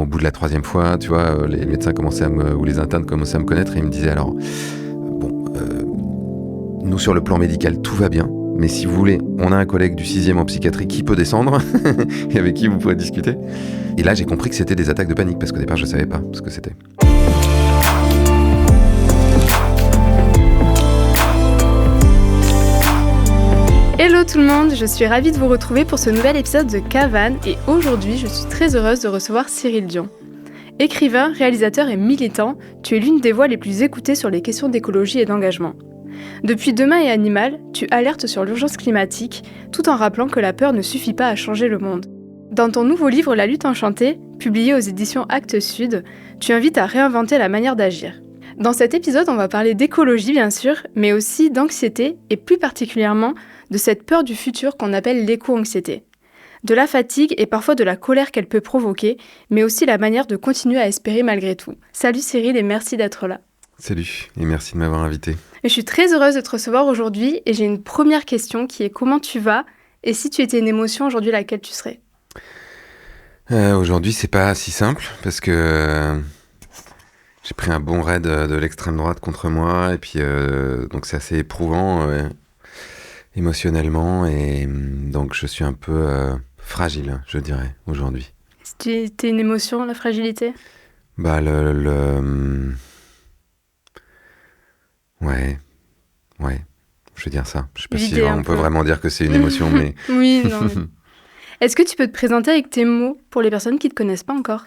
Au bout de la 3e fois, tu vois, les médecins ou les internes commençaient à me connaître et ils me disaient alors, bon, nous sur le plan médical tout va bien, mais si vous voulez, on a un collègue du 6e en psychiatrie qui peut descendre et avec qui vous pourrez discuter. Et là j'ai compris que c'était des attaques de panique parce qu'au départ je savais pas ce que c'était. Hello tout le monde, je suis ravie de vous retrouver pour ce nouvel épisode de Cavannes et aujourd'hui je suis très heureuse de recevoir Cyril Dion. Écrivain, réalisateur et militant, tu es l'une des voix les plus écoutées sur les questions d'écologie et d'engagement. Depuis Demain et Animal, tu alertes sur l'urgence climatique tout en rappelant que la peur ne suffit pas à changer le monde. Dans ton nouveau livre La lutte enchantée, publié aux éditions Actes Sud, tu invites à réinventer la manière d'agir. Dans cet épisode, on va parler d'écologie bien sûr, mais aussi d'anxiété et plus particulièrement de cette peur du futur qu'on appelle l'éco-anxiété. De la fatigue et parfois de la colère qu'elle peut provoquer, mais aussi la manière de continuer à espérer malgré tout. Salut Cyril et merci d'être là. Salut et merci de m'avoir invité. Je suis très heureuse de te recevoir aujourd'hui et j'ai une première question qui est comment tu vas et si tu étais une émotion aujourd'hui laquelle tu serais? Aujourd'hui c'est pas si simple parce que j'ai pris un bon raid de l'extrême droite contre moi et puis donc c'est assez éprouvant émotionnellement et donc je suis un peu fragile, je dirais, aujourd'hui. C'était une émotion, la fragilité? Bah ouais, je vais dire ça. Je sais pas si on peut vraiment dire que c'est une émotion, mais... Oui, non. Mais... Est-ce que tu peux te présenter avec tes mots pour les personnes qui ne te connaissent pas encore?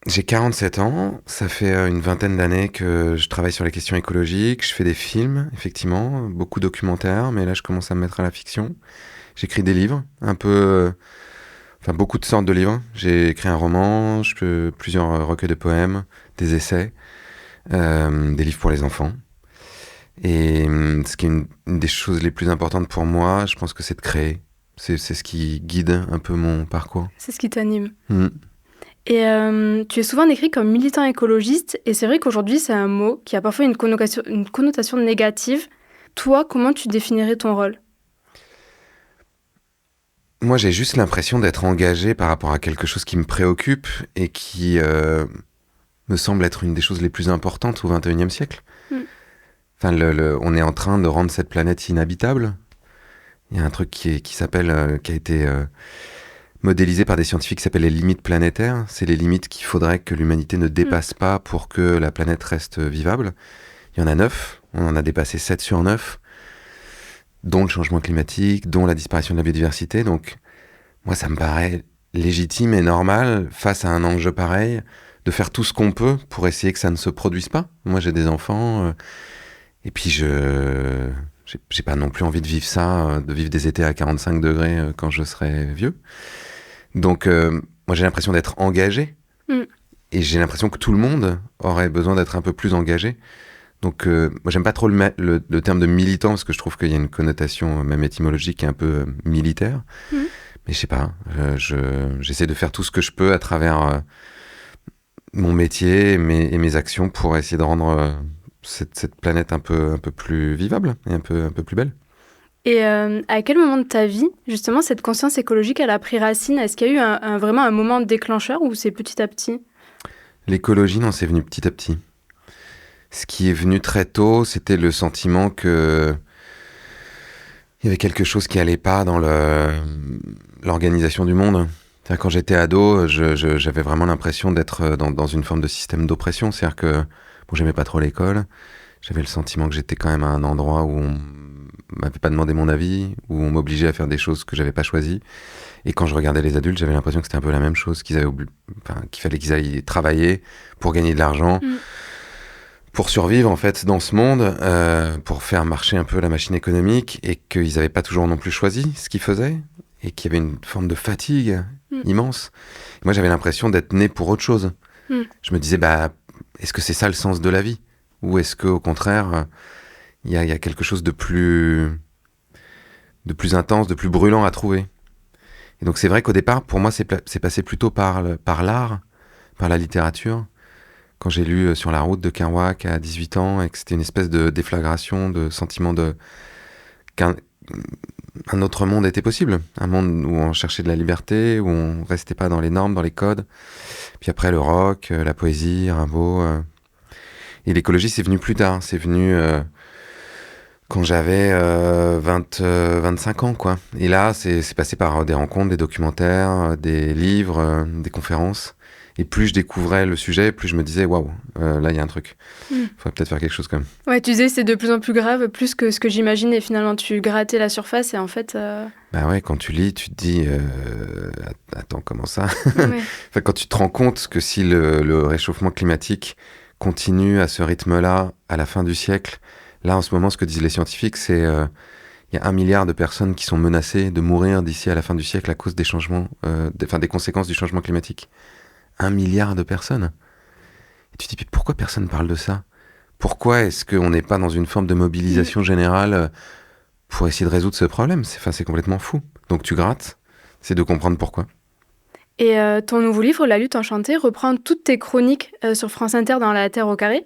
J'ai 47 ans, ça fait une vingtaine d'années que je travaille sur les questions écologiques, je fais des films, effectivement, beaucoup documentaires, mais là je commence à me mettre à la fiction. J'écris des livres, beaucoup de sortes de livres. J'ai écrit un roman, plusieurs recueils de poèmes, des essais, des livres pour les enfants. Et ce qui est une des choses les plus importantes pour moi, je pense que c'est de créer. C'est ce qui guide un peu mon parcours. C'est ce qui t'anime. Et tu es souvent décrit comme militant écologiste, et c'est vrai qu'aujourd'hui c'est un mot qui a parfois une connotation négative. Toi, comment tu définirais ton rôle? Moi, j'ai juste l'impression d'être engagé par rapport à quelque chose qui me préoccupe et qui me semble être une des choses les plus importantes au XXIe siècle. On est en train de rendre cette planète inhabitable. Il y a un truc qui a été modélisé par des scientifiques qui s'appellent les limites planétaires. C'est les limites qu'il faudrait que l'humanité ne dépasse pas pour que la planète reste vivable. Il y en a 9, on en a dépassé 7 sur 9, dont le changement climatique, dont la disparition de la biodiversité. Donc, moi, ça me paraît légitime et normal, face à un enjeu pareil, de faire tout ce qu'on peut pour essayer que ça ne se produise pas. Moi, j'ai des enfants, et puis j'ai pas non plus envie de vivre ça, de vivre des étés à 45 degrés quand je serai vieux. Donc, moi, j'ai l'impression d'être engagé, et j'ai l'impression que tout le monde aurait besoin d'être un peu plus engagé. Donc, moi, j'aime pas trop le terme de militant, parce que je trouve qu'il y a une connotation, même étymologique, un peu militaire. Mais je sais pas, j'essaie de faire tout ce que je peux à travers mon métier et mes actions pour essayer de rendre cette planète un peu plus vivable et un peu plus belle. Et à quel moment de ta vie, justement, cette conscience écologique, elle a pris racine? Est-ce qu'il y a eu vraiment un moment déclencheur ou c'est petit à petit? L'écologie, non, c'est venu petit à petit. Ce qui est venu très tôt, c'était le sentiment que il y avait quelque chose qui allait pas dans l'organisation du monde. C'est-à-dire, quand j'étais ado, j'avais vraiment l'impression d'être dans une forme de système d'oppression. C'est-à-dire que j'aimais pas trop l'école. J'avais le sentiment que j'étais quand même à un endroit où on m'avait pas demandé mon avis, où on m'obligeait à faire des choses que j'avais pas choisies. Et quand je regardais les adultes, j'avais l'impression que c'était un peu la même chose, qu'il fallait qu'ils aillent travailler pour gagner de l'argent, pour survivre en fait dans ce monde, pour faire marcher un peu la machine économique, et qu'ils n'avaient pas toujours non plus choisi ce qu'ils faisaient, et qu'il y avait une forme de fatigue immense. Et moi, j'avais l'impression d'être né pour autre chose. Je me disais, est-ce que c'est ça le sens de la vie? Ou est-ce qu'au contraire, il y a quelque chose de plus intense, de plus brûlant à trouver? Et donc c'est vrai qu'au départ, pour moi, c'est passé plutôt par l'art, par la littérature. Quand j'ai lu Sur la route de Kerouac à 18 ans, et que c'était une espèce de déflagration, de sentiment un autre monde était possible. Un monde où on cherchait de la liberté, où on restait pas dans les normes, dans les codes. Puis après, le rock, la poésie, Rimbaud. Et l'écologie, c'est venu plus tard. C'est venu quand j'avais 25 ans, quoi. Et là, c'est passé par des rencontres, des documentaires, des livres, des conférences. Et plus je découvrais le sujet, plus je me disais, waouh, là, il y a un truc. Faudrait peut-être faire quelque chose quand même. Ouais, tu disais c'est de plus en plus grave, plus que ce que j'imaginais. Finalement, tu grattais la surface et en fait... Bah ouais, quand tu lis, tu te dis, attends, comment ça? Ouais. Enfin, quand tu te rends compte que si le réchauffement climatique continue à ce rythme-là à la fin du siècle, là, en ce moment, ce que disent les scientifiques, c'est il y a 1 milliard de personnes qui sont menacées de mourir d'ici à la fin du siècle à cause des changements, des conséquences du changement climatique. 1 milliard de personnes. Et tu te dis, mais pourquoi personne ne parle de ça? Pourquoi est-ce qu'on n'est pas dans une forme de mobilisation générale pour essayer de résoudre ce problème? C'est complètement fou. Donc tu grattes, c'est de comprendre pourquoi. Et ton nouveau livre, La lutte enchantée, reprend toutes tes chroniques sur France Inter dans La Terre au carré.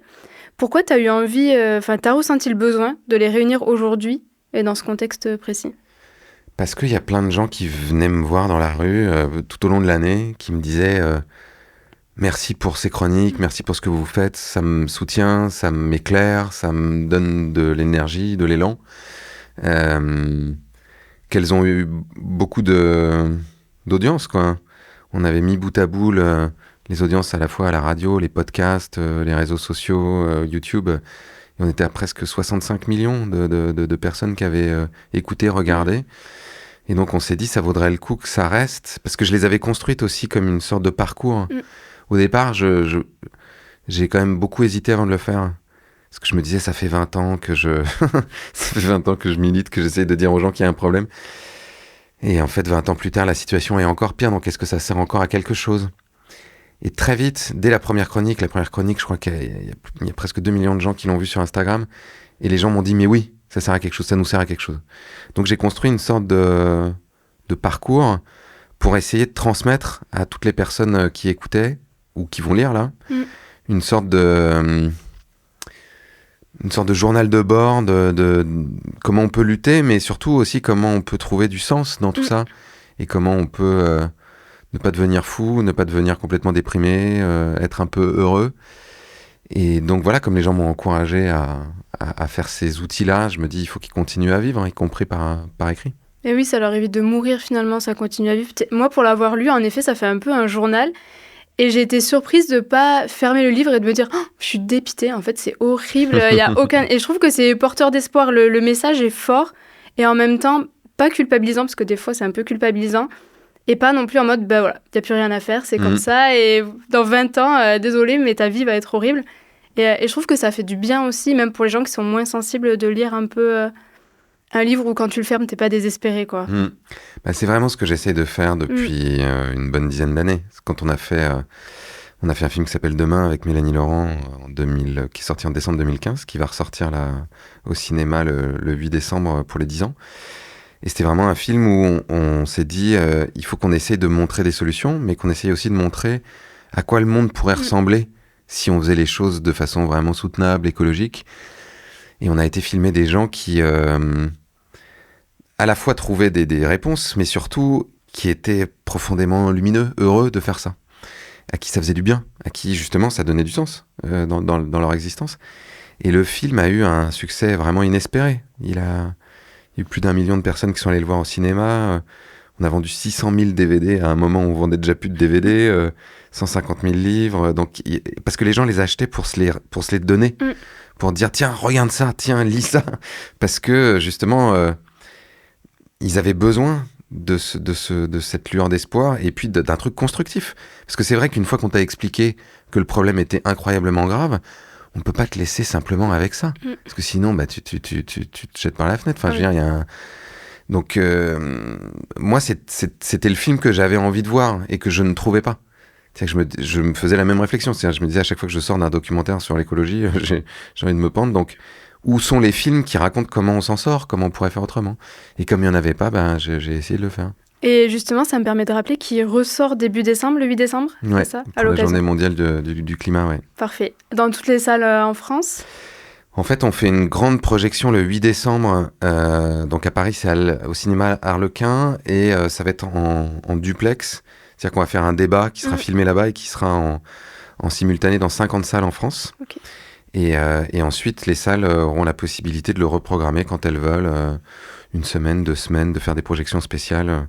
Pourquoi tu as eu envie, t'as ressenti le besoin de les réunir aujourd'hui et dans ce contexte précis? Parce qu'il y a plein de gens qui venaient me voir dans la rue tout au long de l'année, qui me disaient merci pour ces chroniques, merci pour ce que vous faites, ça me soutient, ça m'éclaire, ça me donne de l'énergie, de l'élan. Qu'elles ont eu beaucoup d'audience, quoi. On avait mis bout à bout les audiences à la fois à la radio, les podcasts, les réseaux sociaux, YouTube. Et on était à presque 65 millions de personnes qui avaient écouté, regardé. Et donc on s'est dit, ça vaudrait le coup que ça reste, parce que je les avais construites aussi comme une sorte de parcours. Au départ, j'ai quand même beaucoup hésité avant de le faire. Parce que je me disais, ça fait 20 ans que ça fait 20 ans que je milite, que j'essaie de dire aux gens qu'il y a un problème. Et en fait, 20 ans plus tard, la situation est encore pire, donc est-ce que ça sert encore à quelque chose? Et très vite, dès la première chronique, je crois qu'il y a presque 2 millions de gens qui l'ont vu sur Instagram, et les gens m'ont dit, mais oui, ça sert à quelque chose, ça nous sert à quelque chose. Donc j'ai construit une sorte de parcours pour essayer de transmettre à toutes les personnes qui écoutaient, ou qui vont lire là, une sorte de journal de bord de comment on peut lutter, mais surtout aussi comment on peut trouver du sens dans tout ça, et comment on peut ne pas devenir fou, ne pas devenir complètement déprimé, être un peu heureux. Et donc voilà, comme les gens m'ont encouragé à faire ces outils-là, je me dis il faut qu'ils continuent à vivre, y compris par écrit. Et oui, ça leur évite de mourir finalement, ça continue à vivre. Moi, pour l'avoir lu, en effet, ça fait un peu un journal. Et j'ai été surprise de pas fermer le livre et de me dire oh, je suis dépitée, en fait c'est horrible, il y a aucun... Et je trouve que c'est porteur d'espoir, le message est fort et en même temps pas culpabilisant, parce que des fois c'est un peu culpabilisant, et pas non plus en mode bah voilà, il n'y a plus rien à faire, c'est comme ça, et dans 20 ans, désolé mais ta vie va être horrible. Et je trouve que ça fait du bien aussi, même pour les gens qui sont moins sensibles, de lire un peu un livre où quand tu le fermes t'es pas désespéré, quoi. Bah, c'est vraiment ce que j'essaie de faire depuis une bonne dizaine d'années. Quand on a fait un film qui s'appelle Demain avec Mélanie Laurent qui est sorti en décembre 2015, qui va ressortir là au cinéma le 8 décembre pour les 10 ans. Et c'était vraiment un film où on s'est dit il faut qu'on essaie de montrer des solutions, mais qu'on essaye aussi de montrer à quoi le monde pourrait ressembler si on faisait les choses de façon vraiment soutenable, écologique. Et on a été filmer des gens qui à la fois trouvaient des réponses, mais surtout qui étaient profondément lumineux, heureux de faire ça, à qui ça faisait du bien, à qui justement ça donnait du sens dans leur existence. Et le film a eu un succès vraiment inespéré. Il y a eu plus d'1 million de personnes qui sont allées le voir au cinéma. On a vendu 600 000 DVD à un moment où on vendait déjà plus de DVD, 150 000 livres. Donc, parce que les gens les achetaient pour se les donner, pour dire tiens, regarde ça, tiens, lis ça. Parce que justement, ils avaient besoin de cette lueur d'espoir et puis d'un truc constructif. Parce que c'est vrai qu'une fois qu'on t'a expliqué que le problème était incroyablement grave, on ne peut pas te laisser simplement avec ça. Parce que sinon, bah, tu te jettes par la fenêtre. Enfin, je veux dire, il y a un... Donc, moi, c'était le film que j'avais envie de voir et que je ne trouvais pas. C'est-à-dire que je me faisais la même réflexion. C'est-à-dire, je me disais à chaque fois que je sors d'un documentaire sur l'écologie, j'ai envie de me pendre. Donc, où sont les films qui racontent comment on s'en sort, comment on pourrait faire autrement? Et comme il n'y en avait pas, ben, j'ai essayé de le faire. Et justement, ça me permet de rappeler qu'il ressort début décembre, le 8 décembre, ouais, c'est ça, pour la journée mondiale du climat, ouais. Parfait. Dans toutes les salles en France? En fait, on fait une grande projection le 8 décembre. Donc à Paris, c'est au cinéma Harlequin. Et ça va être en duplex. C'est-à-dire qu'on va faire un débat qui sera filmé là-bas et qui sera en simultané dans 50 salles en France. Okay. Et ensuite, les salles auront la possibilité de le reprogrammer quand elles veulent. Une semaine, 2 semaines, de faire des projections spéciales.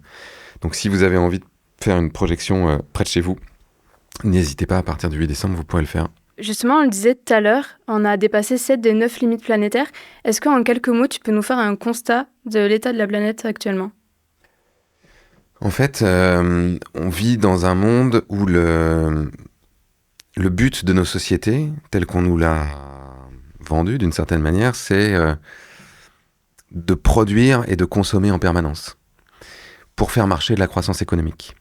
Donc si vous avez envie de faire une projection près de chez vous, n'hésitez pas, à partir du 8 décembre, vous pourrez le faire. Justement, on le disait tout à l'heure, on a dépassé 7 des 9 limites planétaires. Est-ce qu'en quelques mots, tu peux nous faire un constat de l'état de la planète actuellement ? En fait, on vit dans un monde où le but de nos sociétés, tel qu'on nous l'a vendu d'une certaine manière, c'est de produire et de consommer en permanence pour faire marcher de la croissance économique.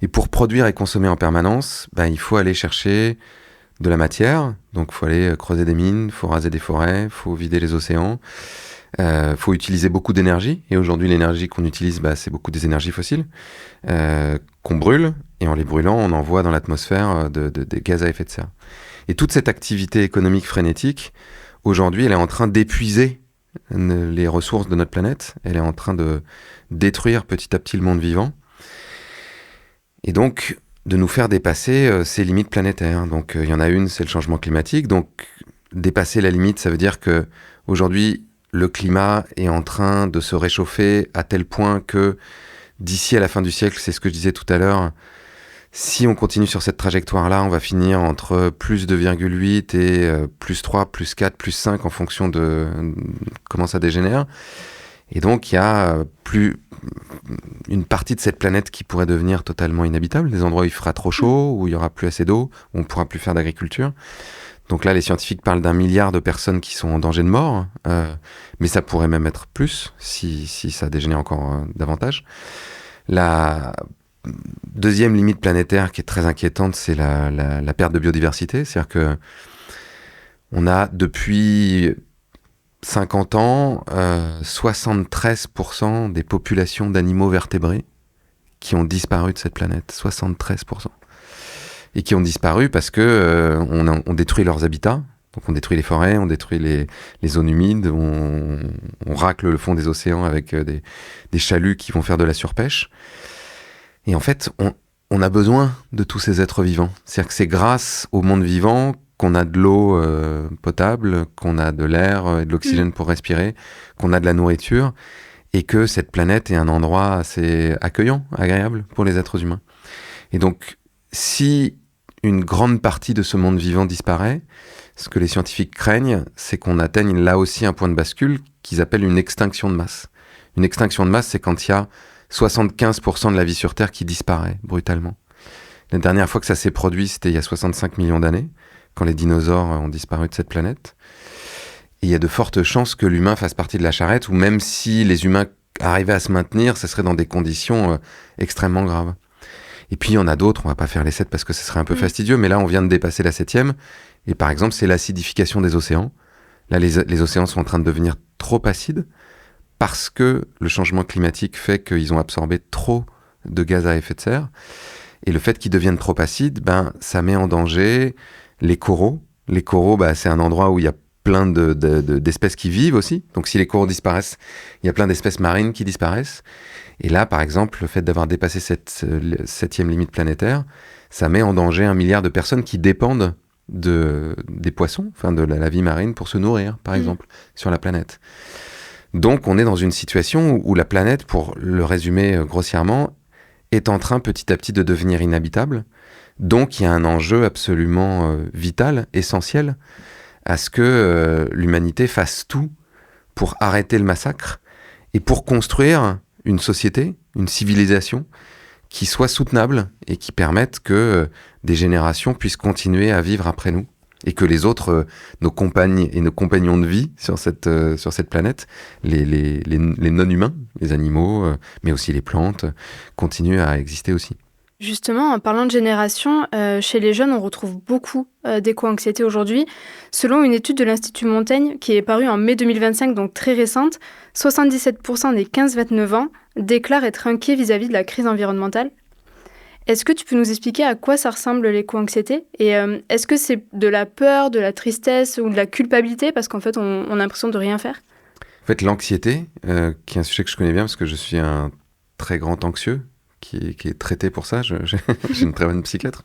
Et pour produire et consommer en permanence, il faut aller chercher de la matière, donc il faut aller creuser des mines, il faut raser des forêts, il faut vider les océans, il faut utiliser beaucoup d'énergie, et aujourd'hui l'énergie qu'on utilise, c'est beaucoup des énergies fossiles, qu'on brûle, et en les brûlant, on envoie dans l'atmosphère des gaz à effet de serre. Et toute cette activité économique frénétique, aujourd'hui, elle est en train d'épuiser les ressources de notre planète, elle est en train de détruire petit à petit le monde vivant, et donc de nous faire dépasser ces limites planétaires. Donc il y en a une, c'est le changement climatique. Donc dépasser la limite, ça veut dire que aujourd'hui le climat est en train de se réchauffer à tel point que d'ici à la fin du siècle, c'est ce que je disais tout à l'heure, si on continue sur cette trajectoire-là, on va finir entre plus 2,8 et plus 3, plus 4, plus 5 en fonction de comment ça dégénère. Et donc il y a une partie de cette planète qui pourrait devenir totalement inhabitable, des endroits où il fera trop chaud, où il n'y aura plus assez d'eau, où on ne pourra plus faire d'agriculture. Donc là, les scientifiques parlent d'1 milliard de personnes qui sont en danger de mort, mais ça pourrait même être plus si ça dégénère encore davantage. La deuxième limite planétaire qui est très inquiétante, c'est la perte de biodiversité. C'est-à-dire que on a depuis 50 ans, 73% des populations d'animaux vertébrés qui ont disparu de cette planète. 73%. Et qui ont disparu parce que on détruit leurs habitats. Donc on détruit les forêts, on détruit les zones humides, on racle le fond des océans avec des chaluts qui vont faire de la surpêche. Et en fait, on a besoin de tous ces êtres vivants. C'est-à-dire que c'est grâce au monde vivant qu'on a de l'eau potable, qu'on a de l'air et de l'oxygène pour respirer, qu'on a de la nourriture, et que cette planète est un endroit assez accueillant, agréable pour les êtres humains. Et donc, si une grande partie de ce monde vivant disparaît, ce que les scientifiques craignent, c'est qu'on atteigne là aussi un point de bascule qu'ils appellent une extinction de masse. Une extinction de masse, c'est quand il y a 75% de la vie sur Terre qui disparaît brutalement. La dernière fois que ça s'est produit, c'était il y a 65 millions d'années, quand les dinosaures ont disparu de cette planète. Et il y a de fortes chances que l'humain fasse partie de la charrette, ou même si les humains arrivaient à se maintenir, ce serait dans des conditions extrêmement graves. Et puis il y en a d'autres, on va pas faire les 7 parce que ce serait un peu fastidieux, mais là on vient de dépasser la 7e, et par exemple c'est l'acidification des océans. Là les océans sont en train de devenir trop acides, parce que le changement climatique fait qu'ils ont absorbé trop de gaz à effet de serre, et le fait qu'ils deviennent trop acides, ça met en danger les coraux. Les coraux, c'est un endroit où il y a plein d'espèces qui vivent aussi. Donc si les coraux disparaissent, il y a plein d'espèces marines qui disparaissent. Et là, par exemple, le fait d'avoir dépassé cette 7e limite planétaire, ça met en danger 1 milliard de personnes qui dépendent des poissons, enfin de la vie marine pour se nourrir, par exemple, sur la planète. Donc on est dans une situation où la planète, pour le résumer grossièrement, est en train petit à petit de devenir inhabitable. Donc il y a un enjeu absolument vital, essentiel, à ce que l'humanité fasse tout pour arrêter le massacre et pour construire une société, une civilisation qui soit soutenable et qui permette que des générations puissent continuer à vivre après nous et que les autres, nos compagnes et nos compagnons de vie sur cette planète, les non-humains, les animaux, mais aussi les plantes, continuent à exister aussi. Justement, en parlant de génération, chez les jeunes, on retrouve beaucoup d'éco-anxiété aujourd'hui. Selon une étude de l'Institut Montaigne, qui est parue en mai 2025, donc très récente, 77% des 15-29 ans déclarent être inquiets vis-à-vis de la crise environnementale. Est-ce que tu peux nous expliquer à quoi ça ressemble l'éco-anxiété? Et est-ce que c'est de la peur, de la tristesse ou de la culpabilité? Parce qu'en fait, on a l'impression de rien faire. En fait, l'anxiété, qui est un sujet que je connais bien parce que je suis un très grand anxieux, qui est traité pour ça, j'ai une très bonne psychiatre.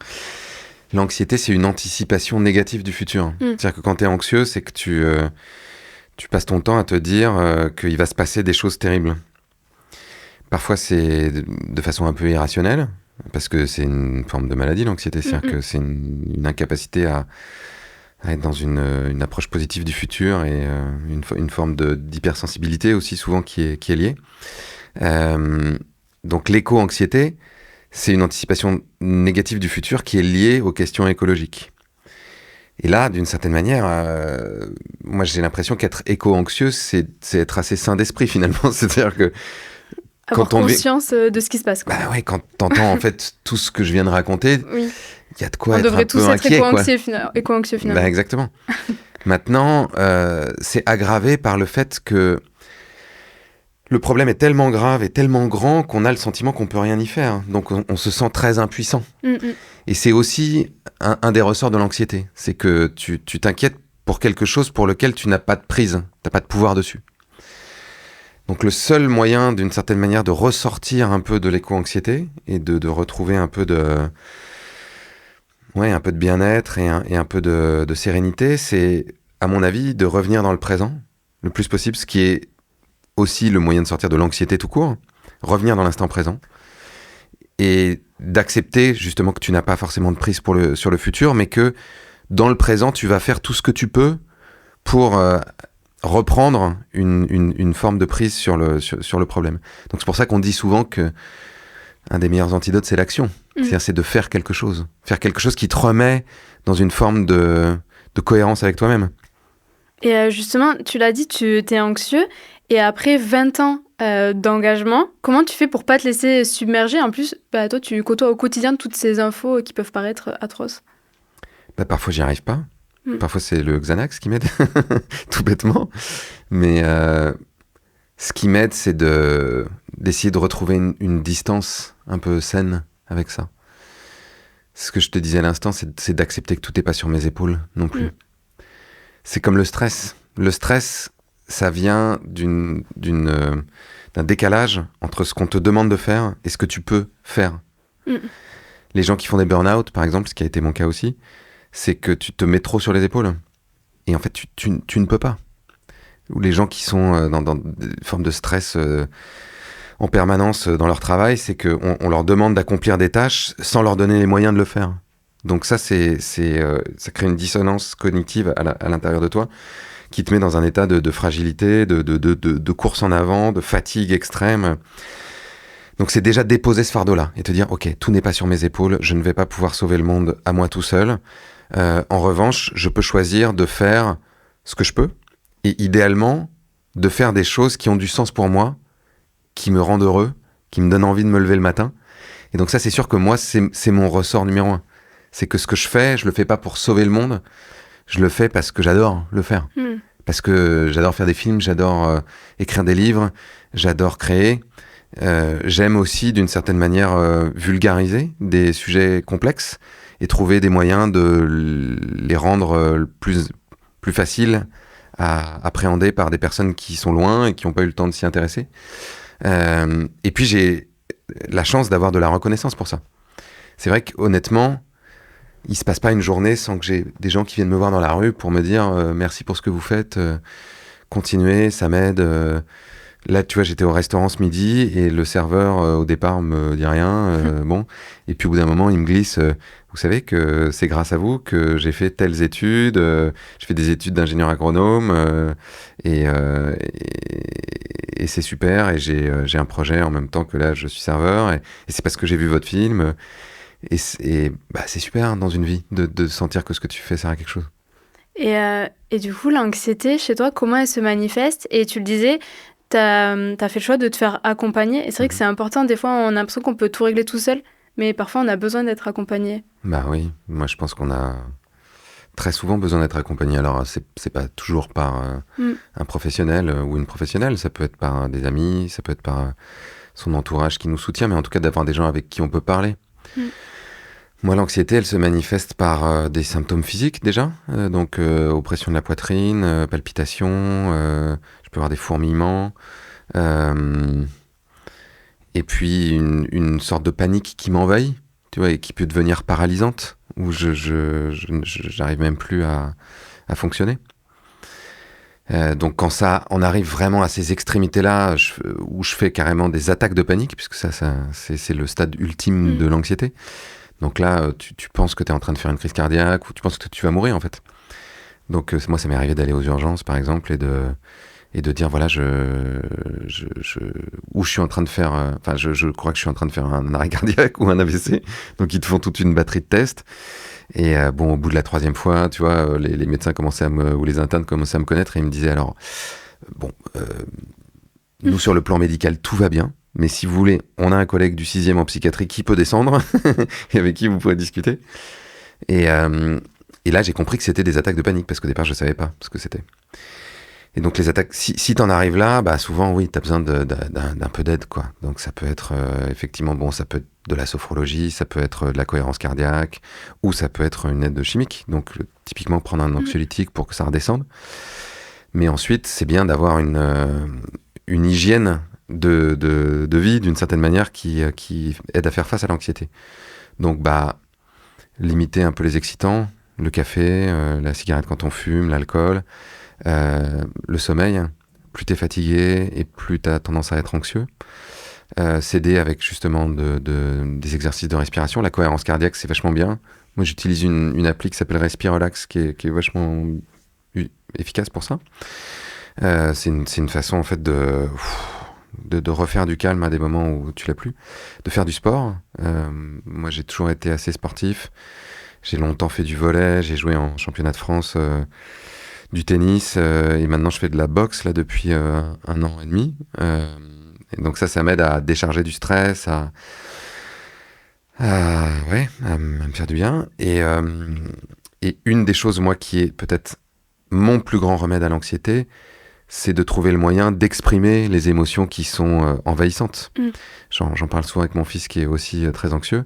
L'anxiété, c'est une anticipation négative du futur. C'est-à-dire que quand tu es anxieux, c'est que tu passes ton temps à te dire qu'il va se passer des choses terribles. Parfois, c'est de façon un peu irrationnelle, parce que c'est une forme de maladie, l'anxiété. C'est-à-dire que c'est une incapacité à être dans une approche positive du futur et une forme d'hypersensibilité aussi souvent qui est liée. Donc l'éco-anxiété, c'est une anticipation négative du futur qui est liée aux questions écologiques. Et là, d'une certaine manière, moi j'ai l'impression qu'être éco-anxieux, c'est être assez sain d'esprit finalement. C'est-à-dire que avoir conscience de ce qui se passe. Quoi. Bah ouais, quand t'entends en fait tout ce que je viens de raconter, il y a de quoi être un peu inquiet. On devrait tous être éco-anxieux finalement. Bah exactement. Maintenant, c'est aggravé par le fait que le problème est tellement grave et tellement grand qu'on a le sentiment qu'on peut rien y faire. Donc on se sent très impuissant. Et c'est aussi un des ressorts de l'anxiété. C'est que tu t'inquiètes pour quelque chose pour lequel tu n'as pas de prise, tu n'as pas de pouvoir dessus. Donc le seul moyen, d'une certaine manière, de ressortir un peu de l'éco-anxiété et de retrouver un peu de bien-être et un peu de sérénité, c'est, à mon avis, de revenir dans le présent le plus possible, ce qui est aussi le moyen de sortir de l'anxiété tout court, revenir dans l'instant présent et d'accepter justement que tu n'as pas forcément de prise sur le futur, mais que dans le présent, tu vas faire tout ce que tu peux pour reprendre une forme de prise sur le problème. Donc c'est pour ça qu'on dit souvent que un des meilleurs antidotes, c'est l'action. C'est-à-dire, c'est de faire quelque chose qui te remet dans une forme de cohérence avec toi-même. Et justement, tu l'as dit, tu étais anxieux, et après 20 ans d'engagement, comment tu fais pour pas te laisser submerger? En plus, toi, tu côtoies au quotidien toutes ces infos qui peuvent paraître atroces. Parfois, j'y arrive pas. Parfois, c'est le Xanax qui m'aide, tout bêtement. Mais ce qui m'aide, c'est d'essayer de retrouver une distance un peu saine avec ça. Ce que je te disais à l'instant, c'est d'accepter que tout n'est pas sur mes épaules non plus. C'est comme le stress. Le stress, ça vient d'un décalage entre ce qu'on te demande de faire et ce que tu peux faire. Les gens qui font des burn-out, par exemple, ce qui a été mon cas aussi, c'est que tu te mets trop sur les épaules. Et en fait, tu ne peux pas. Ou les gens qui sont dans des formes de stress en permanence dans leur travail, c'est qu'on leur demande d'accomplir des tâches sans leur donner les moyens de le faire. Donc ça, ça crée une dissonance cognitive à l'intérieur de toi qui te met dans un état de fragilité, de course en avant, de fatigue extrême. Donc c'est déjà déposer ce fardeau-là et te dire, ok, tout n'est pas sur mes épaules, je ne vais pas pouvoir sauver le monde à moi tout seul. En revanche, je peux choisir de faire ce que je peux et idéalement de faire des choses qui ont du sens pour moi, qui me rendent heureux, qui me donnent envie de me lever le matin. Et donc ça, c'est sûr que moi, c'est mon ressort numéro 1. C'est que ce que je le fais pas pour sauver le monde, je le fais parce que j'adore le faire. Parce que j'adore faire des films, j'adore écrire des livres, j'adore créer. J'aime aussi, d'une certaine manière, vulgariser des sujets complexes et trouver des moyens de les rendre plus faciles à appréhender par des personnes qui sont loin et qui n'ont pas eu le temps de s'y intéresser. Et puis, j'ai la chance d'avoir de la reconnaissance pour ça. C'est vrai qu'honnêtement, il se passe pas une journée sans que j'ai des gens qui viennent me voir dans la rue pour me dire merci pour ce que vous faites, continuez, ça m'aide. Là, tu vois, j'étais au restaurant ce midi et le serveur, au départ, me dit rien. Bon, et puis au bout d'un moment, il me glisse vous savez que c'est grâce à vous que j'ai fait telles études. Je fais des études d'ingénieur agronome et c'est super. Et j'ai un projet en même temps que là, je suis serveur. Et c'est parce que j'ai vu votre film. Et c'est super dans une vie de sentir que ce que tu fais sert à quelque chose. Et du coup, l'anxiété, chez toi, comment elle se manifeste? Et tu le disais, t'as fait le choix de te faire accompagner. Et c'est vrai que c'est important. Des fois, on a l'impression qu'on peut tout régler tout seul. Mais parfois, on a besoin d'être accompagné. Bah oui, moi je pense qu'on a très souvent besoin d'être accompagné. Alors, c'est pas toujours par un professionnel ou une professionnelle. Ça peut être par des amis, ça peut être par son entourage qui nous soutient. Mais en tout cas, d'avoir des gens avec qui on peut parler. Moi, l'anxiété, elle se manifeste par des symptômes physiques déjà, donc oppression de la poitrine, palpitations, je peux avoir des fourmillements, et puis une sorte de panique qui m'envahit, tu vois, et qui peut devenir paralysante, où j'arrive même plus à fonctionner. Donc quand on arrive vraiment à ces extrémités-là, où je fais carrément des attaques de panique, puisque ça c'est le stade ultime de l'anxiété. Donc là, tu penses que tu es en train de faire une crise cardiaque, ou tu penses que tu vas mourir en fait. Donc moi, ça m'est arrivé d'aller aux urgences, par exemple, et de dire, voilà, ou je suis en train de faire, je crois que je suis en train de faire un arrêt cardiaque ou un AVC. Donc ils te font toute une batterie de tests. Et au bout de la 3e fois, tu vois, les médecins commençaient ou les internes commençaient à me connaître et ils me disaient, alors, nous sur le plan médical, tout va bien. Mais si vous voulez, on a un collègue du 6e en psychiatrie qui peut descendre et avec qui vous pourrez discuter. Et là, j'ai compris que c'était des attaques de panique parce qu'au départ, je ne savais pas ce que c'était. Et donc, les attaques, si tu en arrives là, bah, souvent, oui, tu as besoin d'un peu d'aide, quoi. Donc, ça peut être effectivement, ça peut être de la sophrologie, ça peut être de la cohérence cardiaque ou ça peut être une aide chimique. Donc, typiquement, prendre un anxiolytique pour que ça redescende. Mais ensuite, c'est bien d'avoir une hygiène de vie d'une certaine manière qui aide à faire face à l'anxiété. Donc limiter un peu les excitants, le café, la cigarette quand on fume, l'alcool, le sommeil. Plus t'es fatigué et plus t'as tendance à être anxieux. S'aider avec justement des exercices de respiration. La cohérence cardiaque, c'est vachement bien. Moi, j'utilise une appli qui s'appelle Respirelax qui est vachement efficace pour ça. C'est une façon en fait de refaire du calme à des moments où tu l'as plus, de faire du sport. Moi, j'ai toujours été assez sportif. J'ai longtemps fait du volley, j'ai joué en championnat de France, du tennis, et maintenant je fais de la boxe là depuis 1 an et demi. Et donc ça m'aide à décharger du stress, à me faire du bien. Et une des choses, moi, qui est peut-être mon plus grand remède à l'anxiété, c'est de trouver le moyen d'exprimer les émotions qui sont envahissantes. J'en parle souvent avec mon fils qui est aussi très anxieux.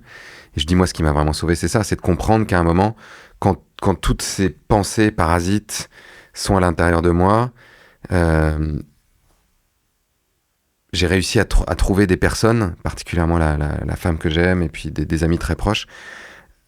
Et je dis, moi, ce qui m'a vraiment sauvé, c'est ça, c'est de comprendre qu'à un moment, quand toutes ces pensées parasites sont à l'intérieur de moi, j'ai réussi à trouver des personnes, particulièrement la femme que j'aime, et puis des amis très proches,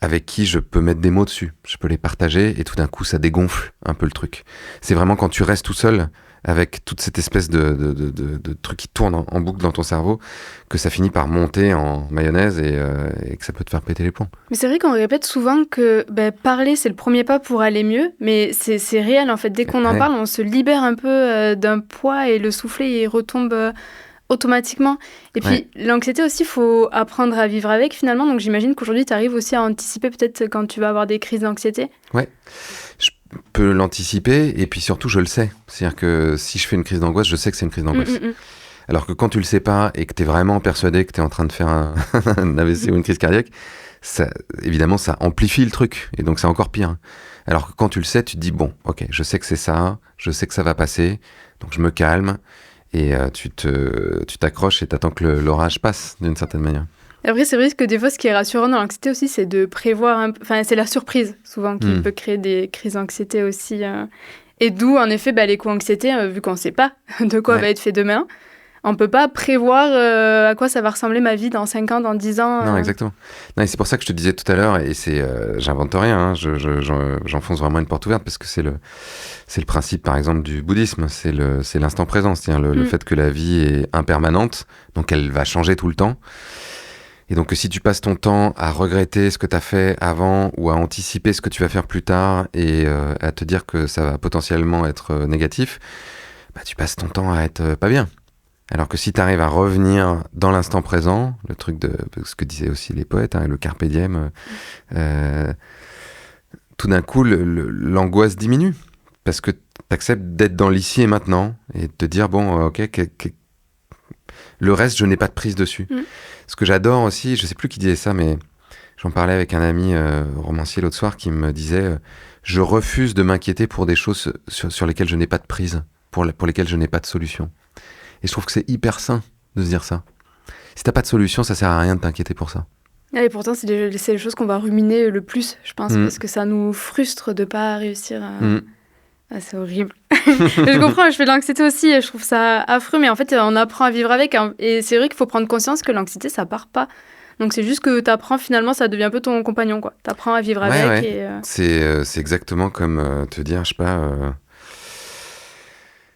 avec qui je peux mettre des mots dessus. Je peux les partager, et tout d'un coup, ça dégonfle un peu le truc. C'est vraiment quand tu restes tout seul, avec toute cette espèce de truc qui tourne en boucle dans ton cerveau, que ça finit par monter en mayonnaise et que ça peut te faire péter les plombs. Mais c'est vrai qu'on répète souvent que parler, c'est le premier pas pour aller mieux, mais c'est réel en fait. Dès qu'on en parle, on se libère un peu d'un poids et le soufflet il retombe automatiquement. Et puis l'anxiété aussi, il faut apprendre à vivre avec finalement. Donc j'imagine qu'aujourd'hui, tu arrives aussi à anticiper peut-être quand tu vas avoir des crises d'anxiété. Ouais. Je peux l'anticiper et puis surtout je le sais. C'est-à-dire que si je fais une crise d'angoisse, je sais que c'est une crise d'angoisse. Alors que quand tu le sais pas et que tu es vraiment persuadé que tu es en train de faire un AVC ou une crise cardiaque, évidemment ça amplifie le truc et donc c'est encore pire. Alors que quand tu le sais, tu te dis bon, ok, je sais que c'est ça, je sais que ça va passer, donc je me calme et tu t'accroches et t'attends que l'orage passe d'une certaine manière. Après, c'est vrai que des fois, ce qui est rassurant dans l'anxiété aussi, c'est de prévoir un peu... Enfin, c'est la surprise, souvent, qui peut créer des crises d'anxiété aussi. Et d'où, en effet, l'éco-anxiété, vu qu'on ne sait pas de quoi va être fait demain, on ne peut pas prévoir à quoi ça va ressembler ma vie dans 5 ans, dans 10 ans. Non, exactement. Non, et c'est pour ça que je te disais tout à l'heure, et j'invente rien, j'enfonce vraiment une porte ouverte, parce que c'est le principe, par exemple, du bouddhisme, c'est l'instant présent, c'est-à-dire le fait que la vie est impermanente, donc elle va changer tout le temps. Et donc, si tu passes ton temps à regretter ce que tu as fait avant ou à anticiper ce que tu vas faire plus tard et à te dire que ça va potentiellement être négatif, tu passes ton temps à être pas bien. Alors que si tu arrives à revenir dans l'instant présent, le truc de ce que disaient aussi les poètes, le carpe diem, tout d'un coup, l'angoisse diminue. Parce que tu acceptes d'être dans l'ici et maintenant et de te dire, bon, ok, le reste, je n'ai pas de prise dessus. Ce que j'adore aussi, je sais plus qui disait ça, mais j'en parlais avec un ami romancier l'autre soir qui me disait je refuse de m'inquiéter pour des choses sur lesquelles je n'ai pas de prise, pour lesquelles je n'ai pas de solution. Et je trouve que c'est hyper sain de se dire ça. Si t'as pas de solution, ça sert à rien de t'inquiéter pour ça. Et pourtant, c'est les choses qu'on va ruminer le plus, je pense, parce que ça nous frustre de ne pas réussir à... Ah, c'est horrible. Je comprends, je fais de l'anxiété aussi, et je trouve ça affreux, mais en fait, on apprend à vivre avec. Hein, et c'est vrai qu'il faut prendre conscience que l'anxiété, ça part pas. Donc c'est juste que tu apprends, finalement, ça devient un peu ton compagnon, quoi. Tu apprends à vivre avec. Ouais. Et, c'est exactement comme te dire, je sais pas,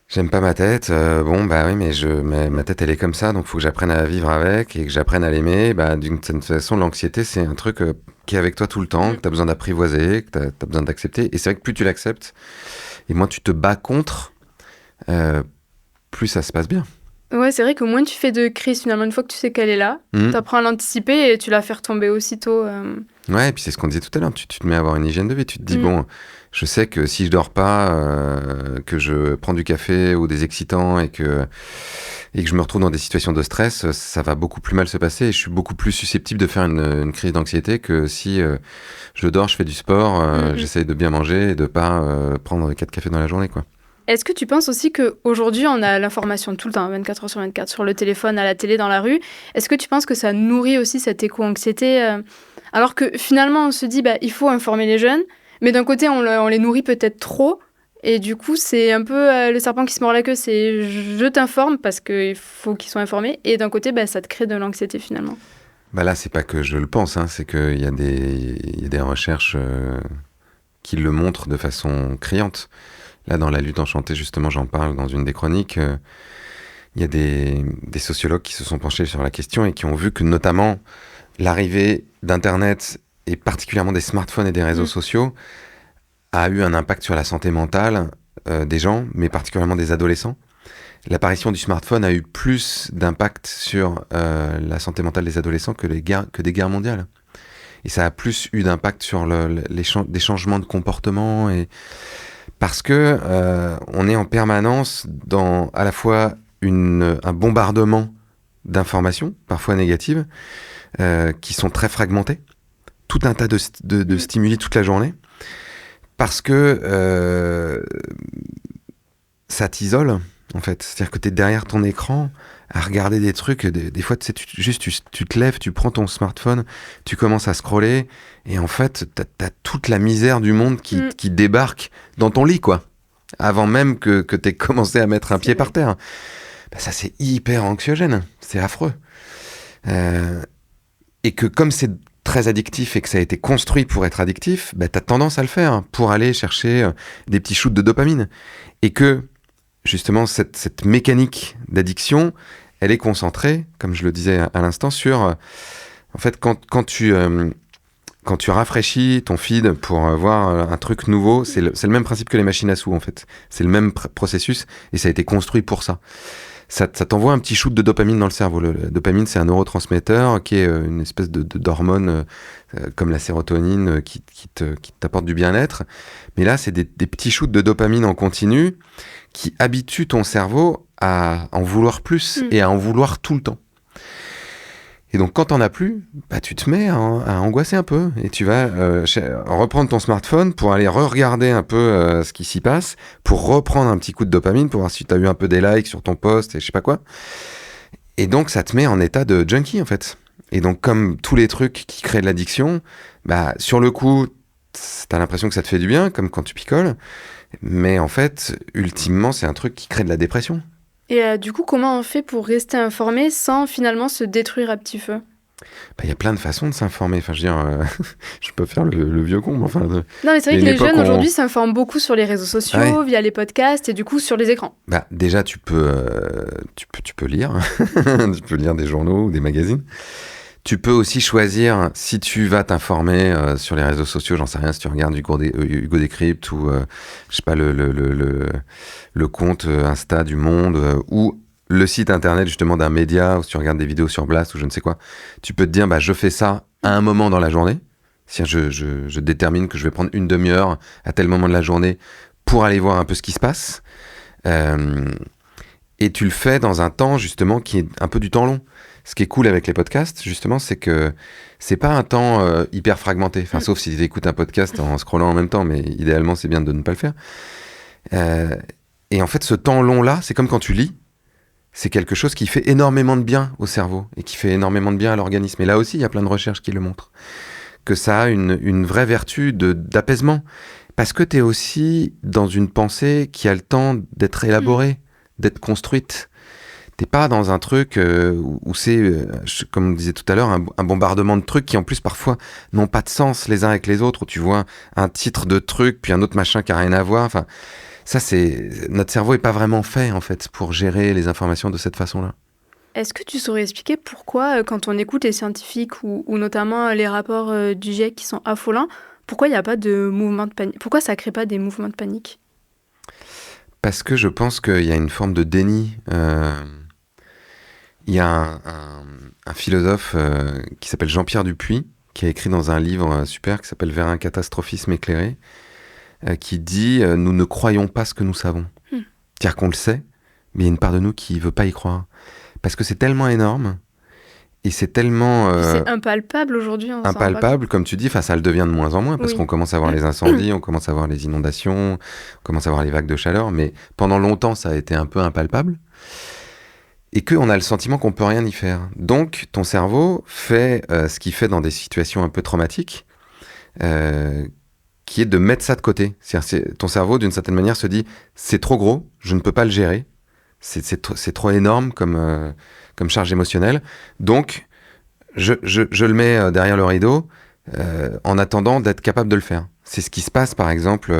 j'aime pas ma tête, bon bah oui, mais ma tête elle est comme ça, donc faut que j'apprenne à vivre avec et que j'apprenne à l'aimer. Bah, d'une certaine façon, l'anxiété c'est un truc qui est avec toi tout le temps, que t'as besoin d'apprivoiser, que t'as besoin d'accepter. Et c'est vrai que plus tu l'acceptes, et moins tu te bats contre, plus ça se passe bien. Ouais, c'est vrai que moins tu fais de crise, finalement, une fois que tu sais qu'elle est là, t'apprends à l'anticiper et tu la fais retomber aussitôt. Ouais, et puis c'est ce qu'on disait tout à l'heure, tu te mets à avoir une hygiène de vie, tu te dis, bon, je sais que si je dors pas, que je prends du café ou des excitants et que je me retrouve dans des situations de stress, ça va beaucoup plus mal se passer et je suis beaucoup plus susceptible de faire une crise d'anxiété que si je dors, je fais du sport, j'essaye de bien manger et de pas prendre 4 cafés dans la journée, quoi. Est-ce que tu penses aussi qu'aujourd'hui, on a l'information tout le temps, 24 heures sur 24, sur le téléphone, à la télé, dans la rue? Est-ce que tu penses que ça nourrit aussi cette éco-anxiété alors que finalement, on se dit, il faut informer les jeunes, mais d'un côté, on les nourrit peut-être trop, et du coup, c'est un peu le serpent qui se mord la queue, c'est je t'informe parce qu'il faut qu'ils soient informés, et d'un côté, ça te crée de l'anxiété finalement. Bah là, c'est pas que je le pense, hein, c'est qu'il y a des recherches qui le montrent de façon criante. Là, dans la lutte enchantée, justement, j'en parle dans une des chroniques. Il y a des sociologues qui se sont penchés sur la question et qui ont vu que, notamment, l'arrivée d'Internet et particulièrement des smartphones et des réseaux sociaux a eu un impact sur la santé mentale des gens, mais particulièrement des adolescents. L'apparition du smartphone a eu plus d'impact sur la santé mentale des adolescents que des guerres mondiales. Et ça a plus eu d'impact sur des changements de comportement et... Parce que on est en permanence dans à la fois un bombardement d'informations, parfois négatives, qui sont très fragmentées, tout un tas de stimuli toute la journée, parce que ça t'isole, en fait. C'est-à-dire que tu es derrière ton écran à regarder des trucs, des fois tu te lèves, tu prends ton smartphone, tu commences à scroller, et en fait t'as toute la misère du monde qui débarque dans ton lit, quoi, avant même que t'aies commencé à mettre un pied par terre. Ça c'est hyper anxiogène, c'est affreux. Et que comme c'est très addictif et que ça a été construit pour être addictif, t'as tendance à le faire pour aller chercher des petits shoots de dopamine. Et que justement cette mécanique d'addiction, elle est concentrée, comme je le disais à l'instant, sur... en fait, quand tu rafraîchis ton feed pour voir un truc nouveau, c'est le même principe que les machines à sous, en fait. C'est le même processus, et ça a été construit pour ça. Ça t'envoie un petit shoot de dopamine dans le cerveau. La dopamine, c'est un neurotransmetteur qui est une espèce d'hormone comme la sérotonine qui t'apporte du bien-être. Mais là, c'est des petits shoots de dopamine en continu qui habituent ton cerveau à en vouloir plus et à en vouloir tout le temps. Et donc, quand t'en as plus, tu te mets à angoisser un peu. Et tu vas reprendre ton smartphone pour aller re-regarder un peu ce qui s'y passe, pour reprendre un petit coup de dopamine, pour voir si t'as eu un peu des likes sur ton post et je sais pas quoi. Et donc, ça te met en état de junkie, en fait. Et donc, comme tous les trucs qui créent de l'addiction, sur le coup, t'as l'impression que ça te fait du bien, comme quand tu picoles. Mais en fait, ultimement, c'est un truc qui crée de la dépression. Et du coup, comment on fait pour rester informé sans finalement se détruire à petit feu? Il y a plein de façons de s'informer. Enfin, je veux dire, je peux faire le vieux con. Enfin, non, mais c'est vrai que les jeunes aujourd'hui s'informent beaucoup sur les réseaux sociaux, via les podcasts et du coup sur les écrans. Déjà, tu peux lire. Tu peux lire des journaux ou des magazines. Tu peux aussi choisir, si tu vas t'informer sur les réseaux sociaux, j'en sais rien, si tu regardes Hugo Décrypte ou, je sais pas, le compte Insta du Monde ou le site internet justement d'un média, ou si tu regardes des vidéos sur Blast ou je ne sais quoi, tu peux te dire, je fais ça à un moment dans la journée. Si je détermine que je vais prendre une demi-heure à tel moment de la journée pour aller voir un peu ce qui se passe. Et tu le fais dans un temps justement qui est un peu du temps long. Ce qui est cool avec les podcasts, justement, c'est que c'est pas un temps hyper fragmenté. Enfin, sauf si tu écoutes un podcast en scrollant en même temps, mais idéalement, c'est bien de ne pas le faire. Et en fait, ce temps long-là, c'est comme quand tu lis. c'est quelque chose qui fait énormément de bien au cerveau et qui fait énormément de bien à l'organisme. Et là aussi, il y a plein de recherches qui le montrent. Que ça a une vraie vertu d'apaisement. Parce que tu es aussi dans une pensée qui a le temps d'être élaborée, d'être construite. T'es pas dans un truc où c'est, comme on disait tout à l'heure, un bombardement de trucs qui en plus parfois n'ont pas de sens les uns avec les autres, où tu vois un titre de truc, puis un autre machin qui a rien à voir. Enfin, ça, notre cerveau est pas vraiment fait en fait pour gérer les informations de cette façon-là. Est-ce que tu saurais expliquer pourquoi, quand on écoute les scientifiques ou notamment les rapports du GIEC qui sont affolants, pourquoi il n'y a pas de mouvement de panique? Pourquoi ça ne crée pas des mouvements de panique? Parce que je pense qu'il y a une forme de déni. Il y a un philosophe qui s'appelle Jean-Pierre Dupuy, qui a écrit dans un livre super qui s'appelle Vers un catastrophisme éclairé, qui dit nous ne croyons pas ce que nous savons. C'est-à-dire qu'on le sait, mais il y a une part de nous qui ne veut pas y croire. Parce que c'est tellement énorme, et c'est tellement... c'est impalpable aujourd'hui. Impalpable, comme tu dis, ça le devient de moins en moins, parce qu'on commence à voir les incendies, on commence à voir les inondations, on commence à voir les vagues de chaleur, mais pendant longtemps, ça a été un peu impalpable, et qu'on a le sentiment qu'on peut rien y faire. Donc, ton cerveau fait ce qu'il fait dans des situations un peu traumatiques, qui est de mettre ça de côté. C'est-à-dire, ton cerveau, d'une certaine manière, se dit « c'est trop gros, je ne peux pas le gérer ». C'est trop énorme comme charge émotionnelle. Donc, je le mets derrière le rideau en attendant d'être capable de le faire. C'est ce qui se passe, par exemple,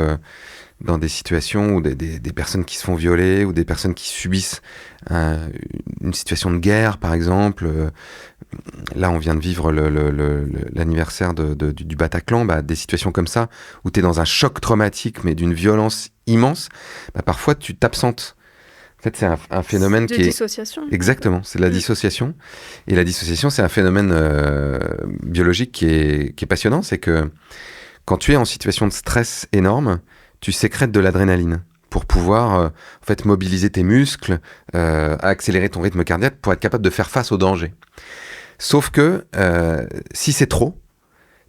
dans des situations où des personnes qui se font violer ou des personnes qui subissent une situation de guerre, par exemple. Là, on vient de vivre l'anniversaire du Bataclan. Des situations comme ça, où tu es dans un choc traumatique, mais d'une violence immense, parfois, tu t'absentes. En fait, c'est un phénomène qui est... dissociation. Exactement, c'est de la dissociation. Et la dissociation, c'est un phénomène biologique qui est passionnant. C'est que quand tu es en situation de stress énorme, tu sécrètes de l'adrénaline pour pouvoir en fait, mobiliser tes muscles, accélérer ton rythme cardiaque pour être capable de faire face au danger. Sauf que si c'est trop,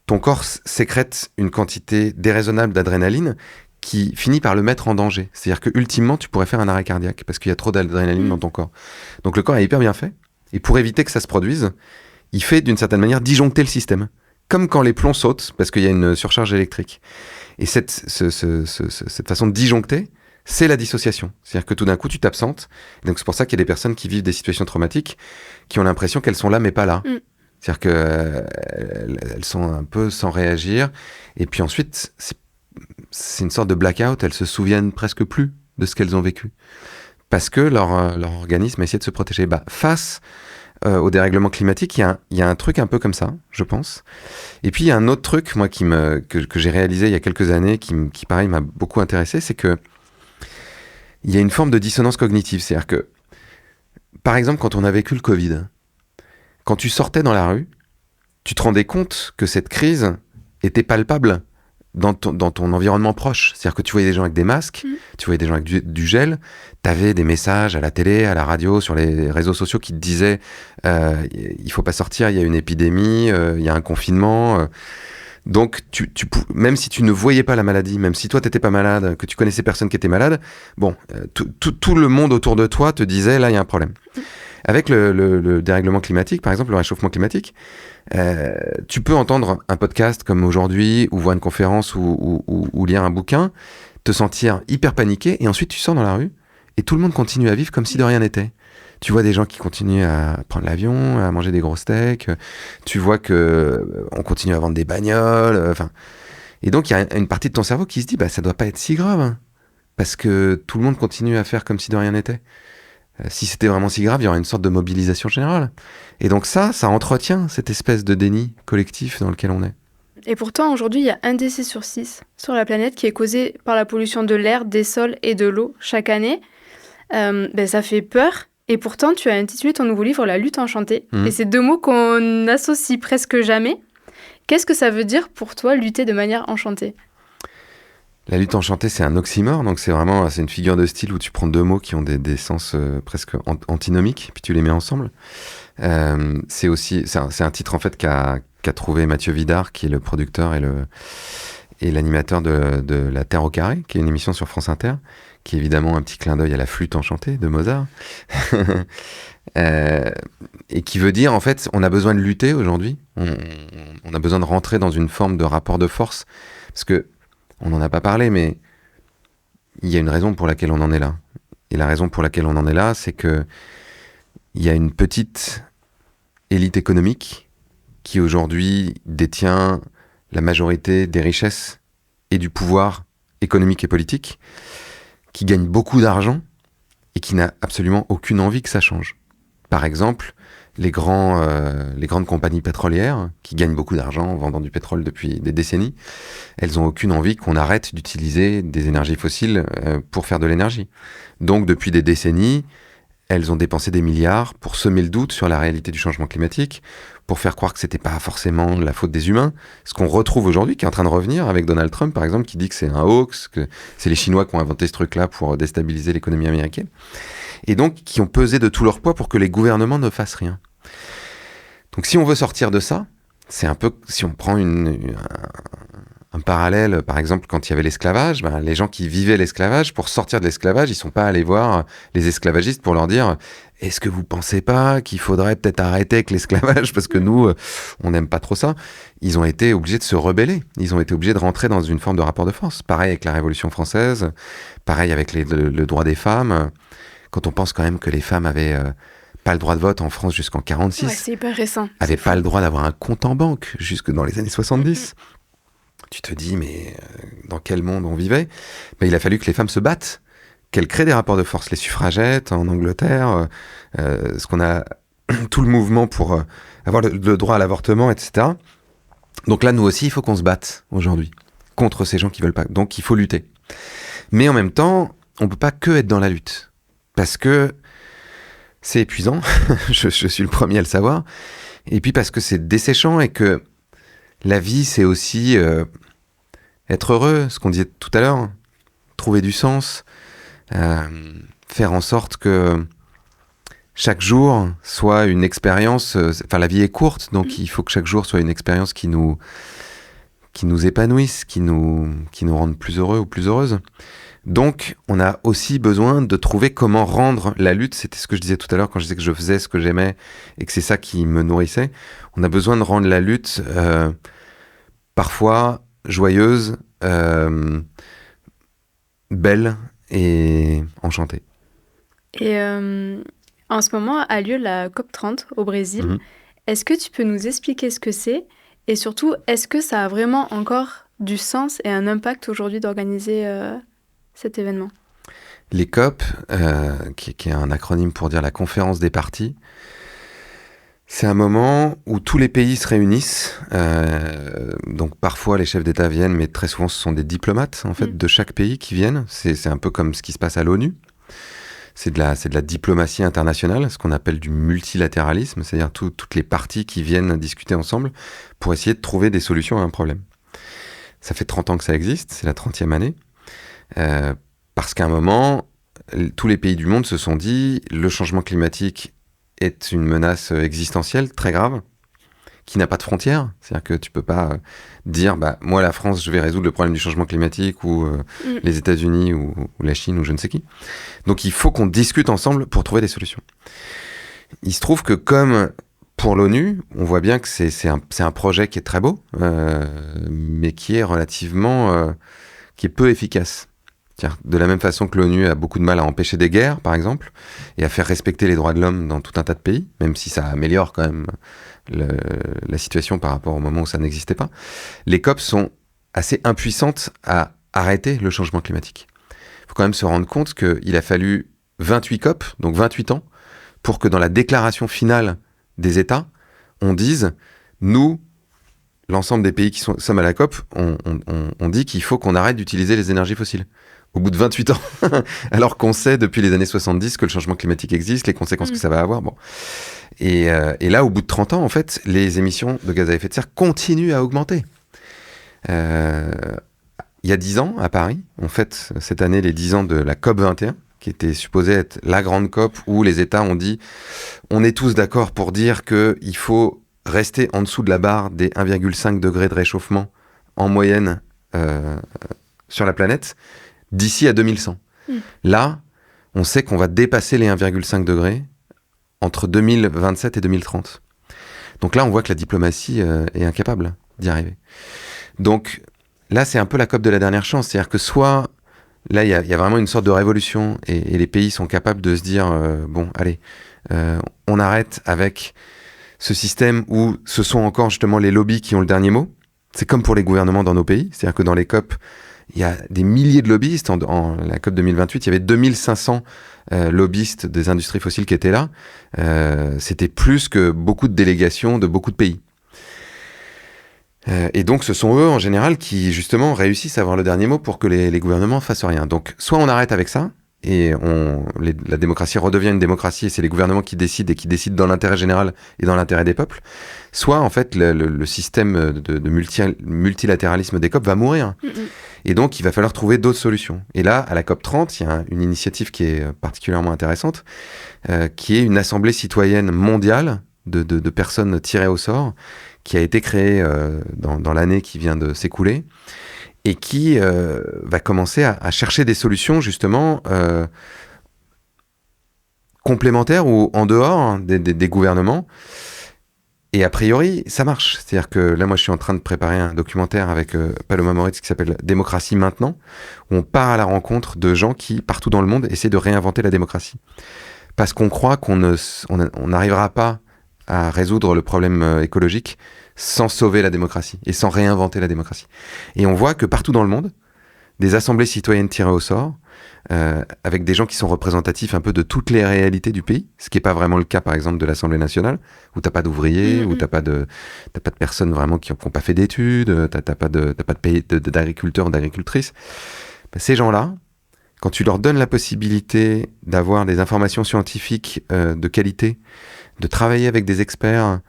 ton corps sécrète une quantité déraisonnable d'adrénaline qui finit par le mettre en danger. C'est-à-dire que ultimement, tu pourrais faire un arrêt cardiaque parce qu'il y a trop d'adrénaline dans ton corps. Donc le corps est hyper bien fait. Et pour éviter que ça se produise, il fait d'une certaine manière disjoncter le système. Comme quand les plombs sautent parce qu'il y a une surcharge électrique. Et cette façon de disjoncter, c'est la dissociation. C'est-à-dire que tout d'un coup, tu t'absentes. Donc c'est pour ça qu'il y a des personnes qui vivent des situations traumatiques qui ont l'impression qu'elles sont là mais pas là. C'est-à-dire qu'elles sont un peu sans réagir. Et puis ensuite, c'est une sorte de blackout, elles se souviennent presque plus de ce qu'elles ont vécu. Parce que leur organisme a essayé de se protéger. Face au dérèglement climatique, il y a un truc un peu comme ça, je pense. Et puis il y a un autre truc, moi, que j'ai réalisé il y a quelques années, qui pareil, m'a beaucoup intéressé, c'est que il y a une forme de dissonance cognitive. C'est-à-dire que, par exemple, quand on a vécu le Covid, quand tu sortais dans la rue, tu te rendais compte que cette crise était palpable dans ton environnement proche. C'est-à-dire que tu voyais des gens avec des masques, tu voyais des gens avec du gel, tu avais des messages à la télé, à la radio, sur les réseaux sociaux qui te disaient il faut pas sortir, il y a une épidémie, il y a un confinement. Donc, même si tu ne voyais pas la maladie, même si toi t'étais pas malade, que tu connaissais personne qui était malade, tout le monde autour de toi te disait là il y a un problème. Avec le dérèglement climatique, par exemple, le réchauffement climatique, tu peux entendre un podcast comme aujourd'hui, ou voir une conférence, ou lire un bouquin, te sentir hyper paniqué, et ensuite tu sors dans la rue, et tout le monde continue à vivre comme si de rien n'était. Tu vois des gens qui continuent à prendre l'avion, à manger des gros steaks, tu vois qu'on continue à vendre des bagnoles, et donc il y a une partie de ton cerveau qui se dit ça doit pas être si grave, hein, parce que tout le monde continue à faire comme si de rien n'était. Si c'était vraiment si grave, il y aurait une sorte de mobilisation générale. Et donc ça entretient cette espèce de déni collectif dans lequel on est. Et pourtant, aujourd'hui, il y a 1 décès sur 6 sur la planète qui est causé par la pollution de l'air, des sols et de l'eau chaque année. Ça fait peur. Et pourtant, tu as intitulé ton nouveau livre « La lutte enchantée ». Et c'est 2 mots qu'on associe presque jamais. Qu'est-ce que ça veut dire pour toi, lutter de manière enchantée ? La lutte enchantée, c'est un oxymore, donc c'est une figure de style où tu prends 2 mots qui ont des sens presque antinomiques, puis tu les mets ensemble. C'est un titre en fait qu'a trouvé Mathieu Vidard, qui est le producteur et l'animateur de La Terre au carré, qui est une émission sur France Inter, qui est évidemment un petit clin d'œil à la flûte enchantée de Mozart. Et qui veut dire, en fait, on a besoin de lutter aujourd'hui, on a besoin de rentrer dans une forme de rapport de force, parce que, on n'en a pas parlé, mais il y a une raison pour laquelle on en est là. Et la raison pour laquelle on en est là, c'est que il y a une petite élite économique qui aujourd'hui détient la majorité des richesses et du pouvoir économique et politique, qui gagne beaucoup d'argent et qui n'a absolument aucune envie que ça change. Par exemple, les grandes compagnies pétrolières qui gagnent beaucoup d'argent en vendant du pétrole depuis des décennies, elles n'ont aucune envie qu'on arrête d'utiliser des énergies fossiles pour faire de l'énergie. Donc depuis des décennies, elles ont dépensé des milliards pour semer le doute sur la réalité du changement climatique, pour faire croire que c'était pas forcément la faute des humains. Ce qu'on retrouve aujourd'hui, qui est en train de revenir avec Donald Trump, par exemple, qui dit que c'est un hoax, que c'est les Chinois qui ont inventé ce truc-là pour déstabiliser l'économie américaine. Et donc, qui ont pesé de tout leur poids pour que les gouvernements ne fassent rien. Donc, si on veut sortir de ça, c'est un peu, si on prend un parallèle, par exemple, quand il y avait l'esclavage, ben, les gens qui vivaient l'esclavage, pour sortir de l'esclavage, ils sont pas allés voir les esclavagistes pour leur dire « Est-ce que vous pensez pas qu'il faudrait peut-être arrêter avec l'esclavage parce que nous, on n'aime pas trop ça ?» Ils ont été obligés de se rebeller. Ils ont été obligés de rentrer dans une forme de rapport de force. Pareil avec la Révolution française, pareil avec le droit des femmes. Quand on pense quand même que les femmes avaient pas le droit de vote en France jusqu'en 46, ouais, c'est hyper récent. Avaient pas le droit d'avoir un compte en banque jusque dans les années 70. Tu te dis, mais dans quel monde on vivait? Mais il a fallu que les femmes se battent, qu'elles créent des rapports de force. Les suffragettes en Angleterre, ce qu'on a tout le mouvement pour avoir le droit à l'avortement, etc. Donc là, nous aussi, il faut qu'on se batte aujourd'hui contre ces gens qui veulent pas. Donc il faut lutter. Mais en même temps, on peut pas que être dans la lutte. Parce que c'est épuisant, je suis le premier à le savoir, et puis parce que c'est desséchant et que la vie, c'est aussi être heureux, ce qu'on disait tout à l'heure, trouver du sens, faire en sorte que chaque jour soit une expérience, enfin la vie est courte, donc il faut que chaque jour soit une expérience qui nous épanouisse, qui nous rende plus heureux ou plus heureuses. Donc, on a aussi besoin de trouver comment rendre la lutte, c'était ce que je disais tout à l'heure quand je disais que je faisais ce que j'aimais et que c'est ça qui me nourrissait, on a besoin de rendre la lutte parfois joyeuse, belle et enchantée. Et en ce moment a lieu la COP30 au Brésil. Mmh. Est-ce que tu peux nous expliquer ce que c'est? Et surtout, est-ce que ça a vraiment encore du sens et un impact aujourd'hui d'organiser cet événement? Les COP, qui est un acronyme pour dire la conférence des parties, c'est un moment où tous les pays se réunissent. Donc parfois les chefs d'État viennent, mais très souvent ce sont des diplomates en fait, de chaque pays qui viennent. C'est un peu comme ce qui se passe à l'ONU. C'est de la diplomatie internationale, ce qu'on appelle du multilatéralisme, c'est-à-dire toutes les parties qui viennent discuter ensemble pour essayer de trouver des solutions à un problème. Ça fait 30 ans que ça existe, c'est la 30e année. Parce qu'à un moment, tous les pays du monde se sont dit le changement climatique est une menace existentielle très grave, qui n'a pas de frontières. C'est-à-dire que tu peux pas dire moi la France je vais résoudre le problème du changement climatique ou les États-Unis ou la Chine ou je ne sais qui. Donc il faut qu'on discute ensemble pour trouver des solutions. Il se trouve que comme pour l'ONU, on voit bien que c'est un projet qui est très beau, mais qui est relativement qui est peu efficace. De la même façon que l'ONU a beaucoup de mal à empêcher des guerres, par exemple, et à faire respecter les droits de l'homme dans tout un tas de pays, même si ça améliore quand même la situation par rapport au moment où ça n'existait pas, les COP sont assez impuissantes à arrêter le changement climatique. Il faut quand même se rendre compte qu'il a fallu 28 COP, donc 28 ans, pour que dans la déclaration finale des États, on dise, nous, l'ensemble des pays qui sommes à la COP, on dit qu'il faut qu'on arrête d'utiliser les énergies fossiles. Au bout de 28 ans, alors qu'on sait depuis les années 70 que le changement climatique existe, les conséquences que ça va avoir. Bon. Et là, au bout de 30 ans, en fait, les émissions de gaz à effet de serre continuent à augmenter. Il y a 10 ans, à Paris, on fête cette année les 10 ans de la COP 21, qui était supposée être la grande COP où les États ont dit on est tous d'accord pour dire qu'il faut rester en dessous de la barre des 1,5 degrés de réchauffement en moyenne sur la planète d'ici à 2100. Là, on sait qu'on va dépasser les 1,5 degrés entre 2027 et 2030. Donc là, on voit que la diplomatie est incapable d'y arriver. Donc là, c'est un peu la COP de la dernière chance. C'est-à-dire que soit, là, il y a vraiment une sorte de révolution et les pays sont capables de se dire, bon, allez, on arrête avec ce système où ce sont encore justement les lobbies qui ont le dernier mot. C'est comme pour les gouvernements dans nos pays. C'est-à-dire que dans les COP, il y a des milliers de lobbyistes. En la COP 2028, il y avait 2500 lobbyistes des industries fossiles qui étaient là. C'était plus que beaucoup de délégations de beaucoup de pays. Et donc, ce sont eux, en général, qui, justement, réussissent à avoir le dernier mot pour que les gouvernements fassent rien. Donc, soit on arrête avec ça, et la démocratie redevient une démocratie, et c'est les gouvernements qui décident, et qui décident dans l'intérêt général et dans l'intérêt des peuples. Soit, en fait, le système de multilatéralisme des COP va mourir. Et donc, il va falloir trouver d'autres solutions. Et là, à la COP 30, il y a une initiative qui est particulièrement intéressante, qui est une assemblée citoyenne mondiale de personnes tirées au sort, qui a été créée dans l'année qui vient de s'écouler, et qui va commencer à chercher des solutions, justement, complémentaires ou en dehors des gouvernements. Et a priori, ça marche. C'est-à-dire que là, moi, je suis en train de préparer un documentaire avec Paloma Moritz qui s'appelle « Démocratie maintenant », où on part à la rencontre de gens qui, partout dans le monde, essaient de réinventer la démocratie. Parce qu'on croit qu'on n'arrivera pas à résoudre le problème écologique sans sauver la démocratie et sans réinventer la démocratie. Et on voit que partout dans le monde, des assemblées citoyennes tirées au sort, avec des gens qui sont représentatifs un peu de toutes les réalités du pays, ce qui n'est pas vraiment le cas, par exemple, de l'Assemblée nationale, où tu n'as pas d'ouvriers, où tu n'as pas de personnes vraiment qui n'ont pas fait d'études, tu n'as pas d'agriculteurs ou d'agricultrices. Ben, ces gens-là, quand tu leur donnes la possibilité d'avoir des informations scientifiques de qualité, de travailler avec des experts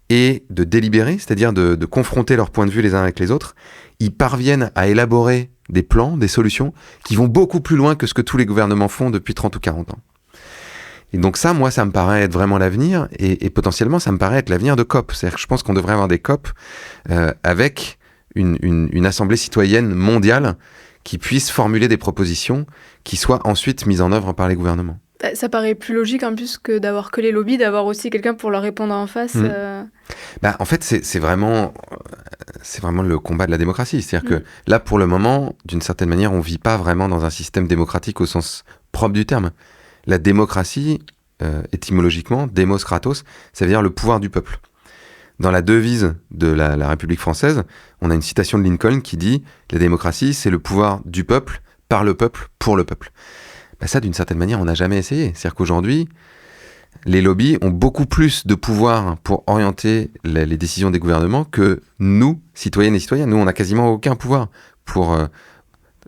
et de délibérer, c'est-à-dire de confronter leurs points de vue les uns avec les autres, ils parviennent à élaborer des plans, des solutions qui vont beaucoup plus loin que ce que tous les gouvernements font depuis 30 ou 40 ans. Et donc ça, moi, ça me paraît être vraiment l'avenir, et potentiellement, ça me paraît être l'avenir de COP. C'est-à-dire que je pense qu'on devrait avoir des COP avec une assemblée citoyenne mondiale qui puisse formuler des propositions qui soient ensuite mises en œuvre par les gouvernements. Ça paraît plus logique en plus que d'avoir que les lobbies, d'avoir aussi quelqu'un pour leur répondre en face. En fait, c'est vraiment le combat de la démocratie. C'est-à-dire que là, pour le moment, d'une certaine manière, on ne vit pas vraiment dans un système démocratique au sens propre du terme. La démocratie, étymologiquement, démos kratos, ça veut dire le pouvoir du peuple. Dans la devise de la République française, on a une citation de Lincoln qui dit « La démocratie, c'est le pouvoir du peuple, par le peuple, pour le peuple ». Ça, d'une certaine manière, on n'a jamais essayé. C'est-à-dire qu'aujourd'hui, les lobbies ont beaucoup plus de pouvoir pour orienter les décisions des gouvernements que nous, citoyennes et citoyens. Nous, on n'a quasiment aucun pouvoir pour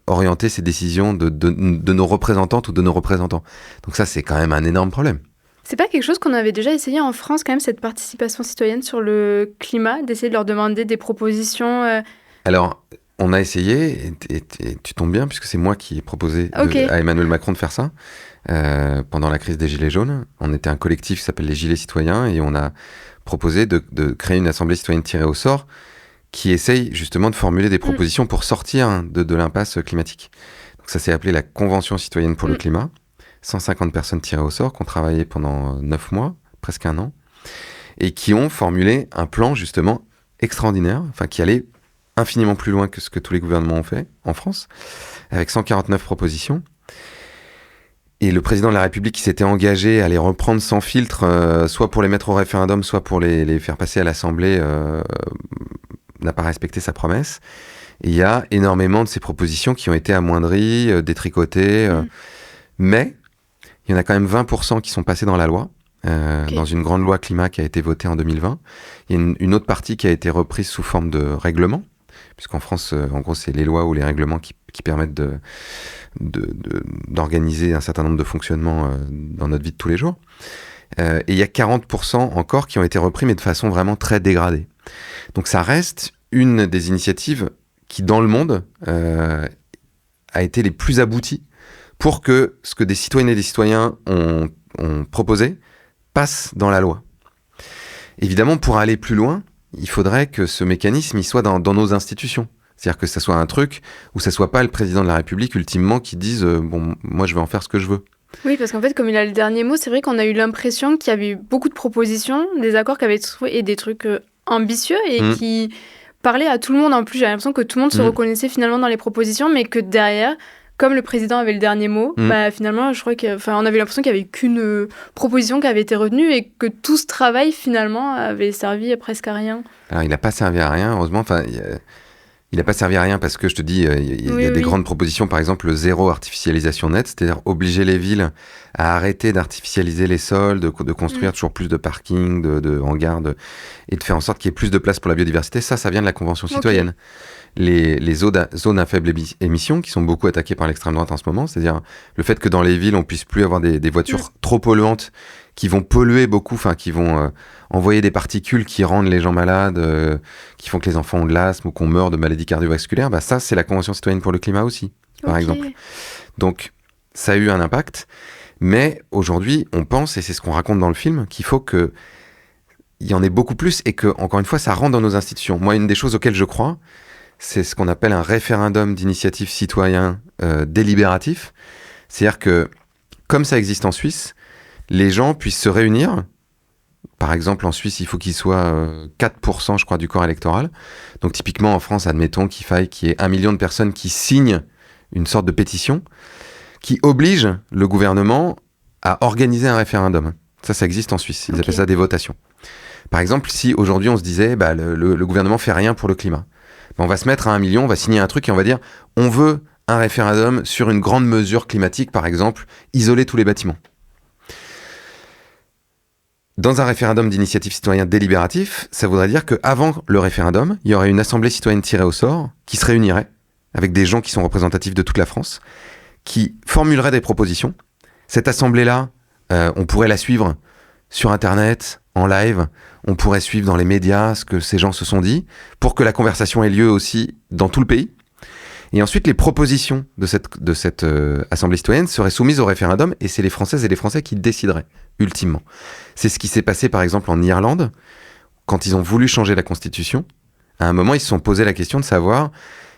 orienter ces décisions de nos représentantes ou de nos représentants. Donc ça, c'est quand même un énorme problème. C'est pas quelque chose qu'on avait déjà essayé en France, quand même, cette participation citoyenne sur le climat, d'essayer de leur demander des propositions Alors, on a essayé, et tu tombes bien, puisque c'est moi qui ai proposé à Emmanuel Macron de faire ça, pendant la crise des Gilets jaunes. On était un collectif qui s'appelle les Gilets citoyens, et on a proposé de créer une assemblée citoyenne tirée au sort, qui essaye justement de formuler des propositions pour sortir de l'impasse climatique. Donc ça s'est appelé la Convention citoyenne pour le climat. 150 personnes tirées au sort, qui ont travaillé pendant 9 mois, presque un an, et qui ont formulé un plan justement extraordinaire, qui allait infiniment plus loin que ce que tous les gouvernements ont fait en France, avec 149 propositions. Et le président de la République qui s'était engagé à les reprendre sans filtre, soit pour les mettre au référendum, soit pour les faire passer à l'Assemblée, n'a pas respecté sa promesse. Et il y a énormément de ces propositions qui ont été amoindries, détricotées, mais il y en a quand même 20% qui sont passés dans la loi, dans une grande loi climat qui a été votée en 2020. Il y a une autre partie qui a été reprise sous forme de règlement, puisqu'en France, en gros, c'est les lois ou les règlements qui permettent d'organiser un certain nombre de fonctionnements dans notre vie de tous les jours. Et il y a 40% encore qui ont été repris, mais de façon vraiment très dégradée. Donc ça reste une des initiatives qui, dans le monde, a été les plus abouties pour que ce que des citoyennes et des citoyens ont proposé passe dans la loi. Évidemment, pour aller plus loin, il faudrait que ce mécanisme il soit dans nos institutions. C'est-à-dire que ça soit un truc où ça soit pas le président de la République ultimement qui dise bon, moi je vais en faire ce que je veux. Oui, parce qu'en fait, comme il a le dernier mot, c'est vrai qu'on a eu l'impression qu'il y avait eu beaucoup de propositions, des accords qui avaient été trouvés et des trucs ambitieux et qui parlaient à tout le monde. En plus, j'ai l'impression que tout le monde se reconnaissait finalement dans les propositions, mais que derrière, comme le président avait le dernier mot, finalement, je crois on avait l'impression qu'il n'y avait qu'une proposition qui avait été retenue et que tout ce travail, finalement, avait servi presque à rien. Alors, il n'a pas servi à rien, heureusement. Il n'a pas servi à rien parce que, je te dis, il y a des grandes propositions, par exemple, le zéro artificialisation nette, c'est-à-dire obliger les villes à arrêter d'artificialiser les sols, de construire toujours plus de parkings, de hangars, et de faire en sorte qu'il y ait plus de place pour la biodiversité. Ça vient de la Convention citoyenne. Les zones à faible émission, qui sont beaucoup attaquées par l'extrême droite en ce moment, c'est-à-dire le fait que dans les villes, on puisse plus avoir des voitures trop polluantes, qui vont polluer beaucoup, qui vont envoyer des particules qui rendent les gens malades, qui font que les enfants ont de l'asthme ou qu'on meurt de maladies cardiovasculaires, ça, c'est la Convention citoyenne pour le climat aussi, par exemple. Donc, ça a eu un impact, mais aujourd'hui, on pense, et c'est ce qu'on raconte dans le film, qu'il faut qu'il y en ait beaucoup plus et que, encore une fois, ça rentre dans nos institutions. Moi, une des choses auxquelles je crois, c'est ce qu'on appelle un référendum d'initiative citoyen délibératif. C'est-à-dire que, comme ça existe en Suisse, les gens puissent se réunir. Par exemple, en Suisse, il faut qu'il soit 4%, je crois, du corps électoral. Donc, typiquement, en France, admettons qu'il y ait 1 million de personnes qui signent une sorte de pétition qui oblige le gouvernement à organiser un référendum. Ça existe en Suisse. Ils appellent ça des votations. Par exemple, si aujourd'hui, on se disait le gouvernement fait rien pour le climat, on va se mettre à 1 million, on va signer un truc et on va dire on veut un référendum sur une grande mesure climatique, par exemple, isoler tous les bâtiments. Dans un référendum d'initiative citoyenne délibératif, ça voudrait dire qu'avant le référendum, il y aurait une assemblée citoyenne tirée au sort qui se réunirait avec des gens qui sont représentatifs de toute la France, qui formuleraient des propositions. Cette assemblée-là, on pourrait la suivre sur Internet, en live, on pourrait suivre dans les médias ce que ces gens se sont dit, pour que la conversation ait lieu aussi dans tout le pays. Et ensuite, les propositions de cette assemblée citoyenne seraient soumises au référendum, et c'est les Françaises et les Français qui décideraient, ultimement. C'est ce qui s'est passé, par exemple, en Irlande, quand ils ont voulu changer la Constitution. À un moment, ils se sont posé la question de savoir,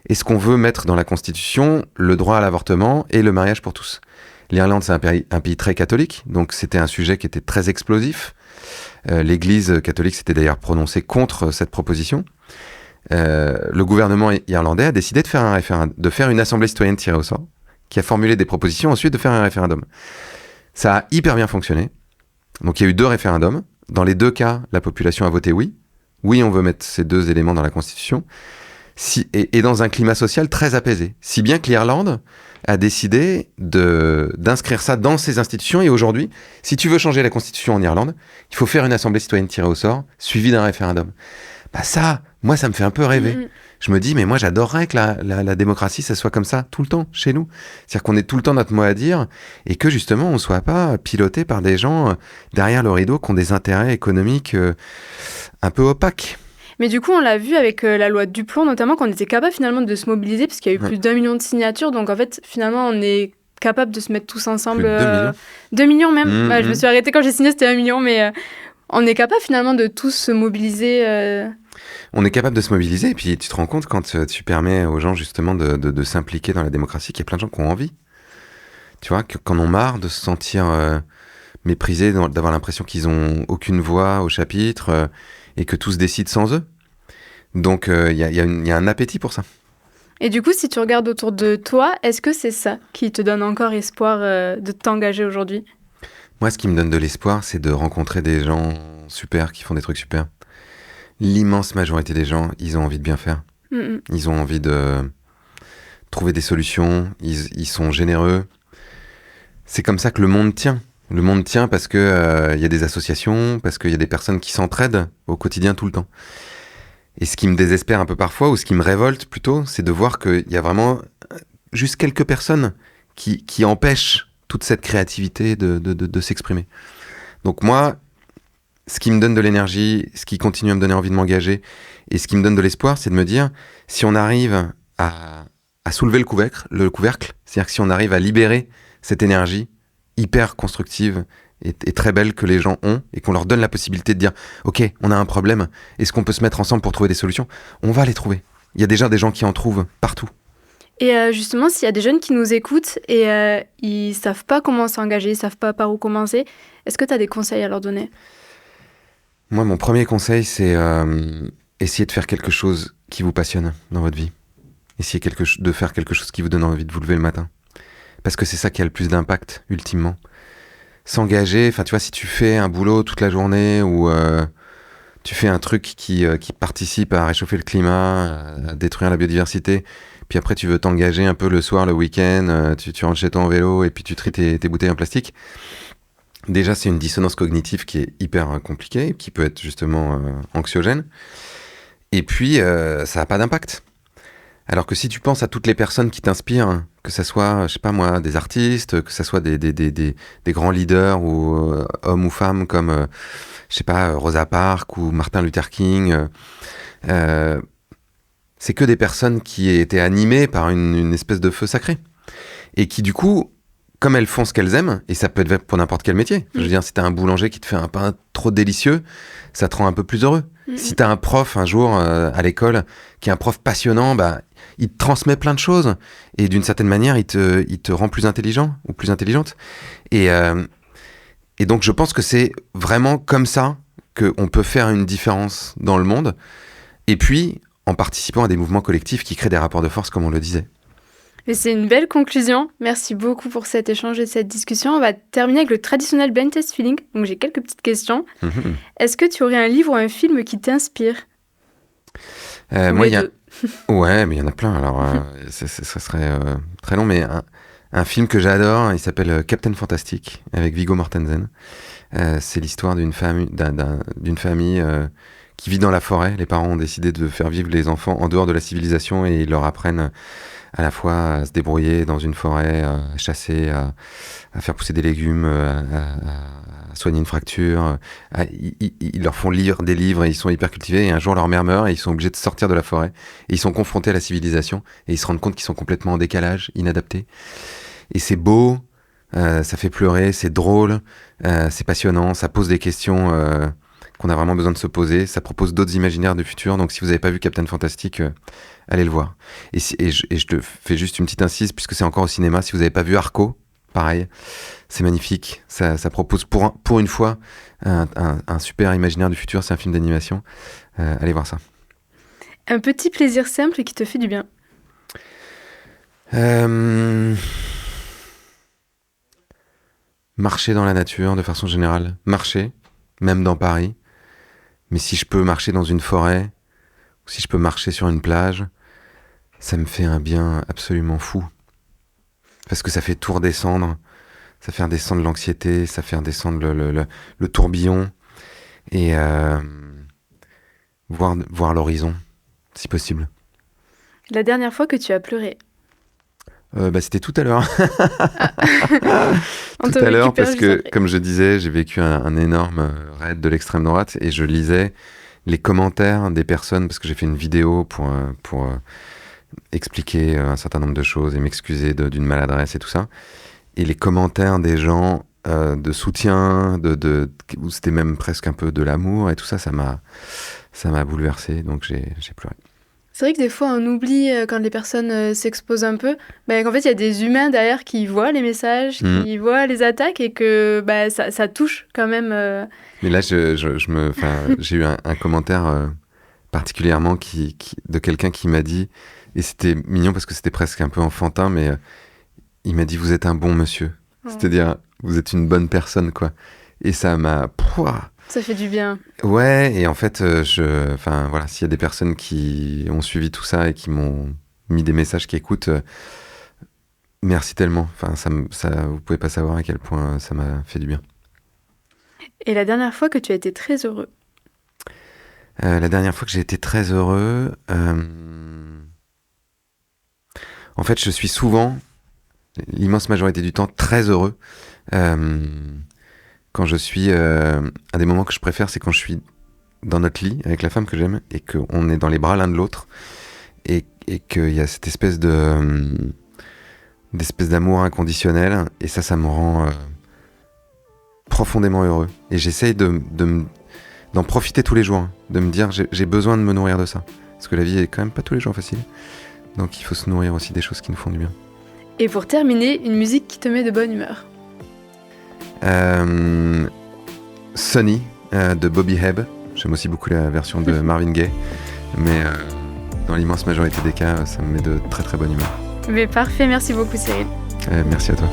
est-ce qu'on veut mettre dans la Constitution le droit à l'avortement et le mariage pour tous ? L'Irlande, c'est un pays très catholique, donc c'était un sujet qui était très explosif. L'Église catholique s'était d'ailleurs prononcée contre cette proposition. Le gouvernement irlandais a décidé de faire une assemblée citoyenne tirée au sort, qui a formulé des propositions, ensuite de faire un référendum. Ça a hyper bien fonctionné. Donc il y a eu 2 référendums. Dans les 2 cas, la population a voté oui. Oui, on veut mettre ces 2 éléments dans la Constitution. Et dans un climat social très apaisé. Si bien que l'Irlande a décidé d'inscrire ça dans ses institutions. Et aujourd'hui, si tu veux changer la Constitution en Irlande, il faut faire une assemblée citoyenne tirée au sort, suivie d'un référendum. Ça, moi, ça me fait un peu rêver. Je me dis, mais moi, j'adorerais que la démocratie, ça soit comme ça tout le temps, chez nous. C'est-à-dire qu'on ait tout le temps notre mot à dire et que, justement, on ne soit pas piloté par des gens derrière le rideau qui ont des intérêts économiques un peu opaques. Mais du coup, on l'a vu avec la loi Duplon, notamment, qu'on était capable finalement de se mobiliser, parce qu'il y a eu plus d'1 million de signatures. Donc, en fait, finalement, on est capable de se mettre tous ensemble. 2 millions même. Je me suis arrêtée quand j'ai signé, c'était 1 million, mais on est capable finalement de tous se mobiliser. On est capable de se mobiliser, et puis tu te rends compte quand tu permets aux gens justement de s'impliquer dans la démocratie, qu'il y a plein de gens qui ont envie. Tu vois, qu'en ont marre de se sentir méprisés, d'avoir l'impression qu'ils n'ont aucune voix au chapitre, et que tout se décide sans eux. Donc il y a un appétit pour ça. Et du coup, si tu regardes autour de toi, est-ce que c'est ça qui te donne encore espoir de t'engager aujourd'hui ? Moi, ce qui me donne de l'espoir, c'est de rencontrer des gens super, qui font des trucs super. L'immense majorité des gens, ils ont envie de bien faire. Ils ont envie de trouver des solutions, ils sont généreux. C'est comme ça que le monde tient. Le monde tient parce que y a des associations, parce qu'il y a des personnes qui s'entraident au quotidien tout le temps. Et ce qui me désespère un peu parfois, ou ce qui me révolte plutôt, c'est de voir qu'il y a vraiment juste quelques personnes qui empêchent toute cette créativité de s'exprimer. Donc moi, ce qui me donne de l'énergie, ce qui continue à me donner envie de m'engager, et ce qui me donne de l'espoir, c'est de me dire, si on arrive à soulever le couvercle, c'est-à-dire que si on arrive à libérer cette énergie hyper constructive et très belle que les gens ont, et qu'on leur donne la possibilité de dire « Ok, on a un problème, est-ce qu'on peut se mettre ensemble pour trouver des solutions ?» On va les trouver. Il y a déjà des gens qui en trouvent partout. Et justement, s'il y a des jeunes qui nous écoutent et ils savent pas comment s'engager, ils savent pas par où commencer, est-ce que tu as des conseils à leur donner ? Moi, mon premier conseil, c'est essayer de faire quelque chose qui vous passionne dans votre vie. Essayez de faire quelque chose qui vous donne envie de vous lever le matin. Parce que c'est ça qui a le plus d'impact, ultimement. S'engager, enfin, tu vois, si tu fais un boulot toute la journée ou tu fais un truc qui participe à réchauffer le climat, à détruire la biodiversité, puis après tu veux t'engager un peu le soir, le week-end, tu rentres chez toi en vélo et puis tu tries tes bouteilles en plastique. Déjà, c'est une dissonance cognitive qui est hyper compliquée, qui peut être justement anxiogène. Et puis, ça n'a pas d'impact. Alors que si tu penses à toutes les personnes qui t'inspirent, que ce soit, je sais pas moi, des artistes, que ce soit des grands leaders ou hommes ou femmes comme, je sais pas, Rosa Parks ou Martin Luther King, c'est que des personnes qui étaient animées par une espèce de feu sacré. Et qui du coup, comme elles font ce qu'elles aiment, et ça peut être pour n'importe quel métier. Je veux dire, si t'as un boulanger qui te fait un pain trop délicieux, ça te rend un peu plus heureux. Si t'as un prof un jour à l'école, qui est un prof passionnant, bah, il te transmet plein de choses. Et d'une certaine manière, il te rend plus intelligent ou plus intelligente. Et donc, je pense que c'est vraiment comme ça qu'on peut faire une différence dans le monde. Et puis, en participant à des mouvements collectifs qui créent des rapports de force, comme on le disait. Mais c'est une belle conclusion. Merci beaucoup pour cet échange et cette discussion. On va terminer avec le traditionnel blind test feeling. Donc j'ai quelques petites questions. Est-ce que tu aurais un livre ou un film qui t'inspire ? Moi, il y a... Ouais, mais il y en a plein. Alors, ça serait très long, mais un film que j'adore, il s'appelle Captain Fantastic, avec Viggo Mortensen. C'est l'histoire d'une famille qui vit dans la forêt. Les parents ont décidé de faire vivre les enfants en dehors de la civilisation et ils leur apprennent à la fois à se débrouiller dans une forêt, à chasser, à faire pousser des légumes, à soigner une fracture. Ils leur font lire des livres et ils sont hyper cultivés. Et un jour, leur mère meurt et ils sont obligés de sortir de la forêt. Et ils sont confrontés à la civilisation et ils se rendent compte qu'ils sont complètement en décalage, inadaptés. Et c'est beau, ça fait pleurer, c'est drôle, c'est passionnant, ça pose des questions qu'on a vraiment besoin de se poser. Ça propose d'autres imaginaires du futur. Donc si vous n'avez pas vu Captain Fantastic, allez le voir. Et je te fais juste une petite incise, puisque c'est encore au cinéma. Si vous n'avez pas vu Arco, pareil, c'est magnifique. Ça propose pour une fois un super imaginaire du futur. C'est un film d'animation. Allez voir ça. Un petit plaisir simple qui te fait du bien. Marcher dans la nature, de façon générale. Marcher, même dans Paris. Mais si je peux marcher dans une forêt, ou si je peux marcher sur une plage, ça me fait un bien absolument fou. Parce que ça fait tout redescendre, ça fait redescendre l'anxiété, ça fait redescendre le tourbillon, et voir l'horizon, si possible. La dernière fois que tu as pleuré ? C'était tout à l'heure. Tout à l'heure, parce que, comme je disais, j'ai vécu un énorme raid de l'extrême droite et je lisais les commentaires des personnes, parce que j'ai fait une vidéo pour expliquer un certain nombre de choses et m'excuser d'une maladresse et tout ça. Et les commentaires des gens de soutien, où c'était même presque un peu de l'amour et tout ça, ça m'a bouleversé, donc j'ai pleuré. C'est vrai que des fois, on oublie quand les personnes s'exposent un peu, qu'en fait, il y a des humains derrière qui voient les messages, qui voient les attaques et que ça touche quand même. Mais là, j'ai eu un commentaire particulièrement de quelqu'un qui m'a dit, et c'était mignon parce que c'était presque un peu enfantin, mais il m'a dit « Vous êtes un bon monsieur ». C'est-à-dire, vous êtes une bonne personne, quoi. Et ça m'a... Ça fait du bien. Ouais, et en fait, s'il y a des personnes qui ont suivi tout ça et qui m'ont mis des messages qui écoutent, merci tellement. Enfin, vous pouvez pas savoir à quel point ça m'a fait du bien. Et la dernière fois que tu as été très heureux ? La dernière fois que j'ai été très heureux, en fait, je suis souvent, l'immense majorité du temps, très heureux. Quand je suis... un des moments que je préfère, c'est quand je suis dans notre lit avec la femme que j'aime et qu'on est dans les bras l'un de l'autre et qu'il y a cette espèce d'amour inconditionnel, et ça me rend profondément heureux. Et j'essaye d'en profiter tous les jours, de me dire j'ai besoin de me nourrir de ça. Parce que la vie est quand même pas tous les jours facile. Donc il faut se nourrir aussi des choses qui nous font du bien. Et pour terminer, une musique qui te met de bonne humeur. Sunny de Bobby Hebb. J'aime aussi beaucoup la version de Marvin Gaye. Mais dans l'immense majorité des cas, ça me met de très très bonne humeur. Mais parfait, merci beaucoup Cyril. Merci à toi.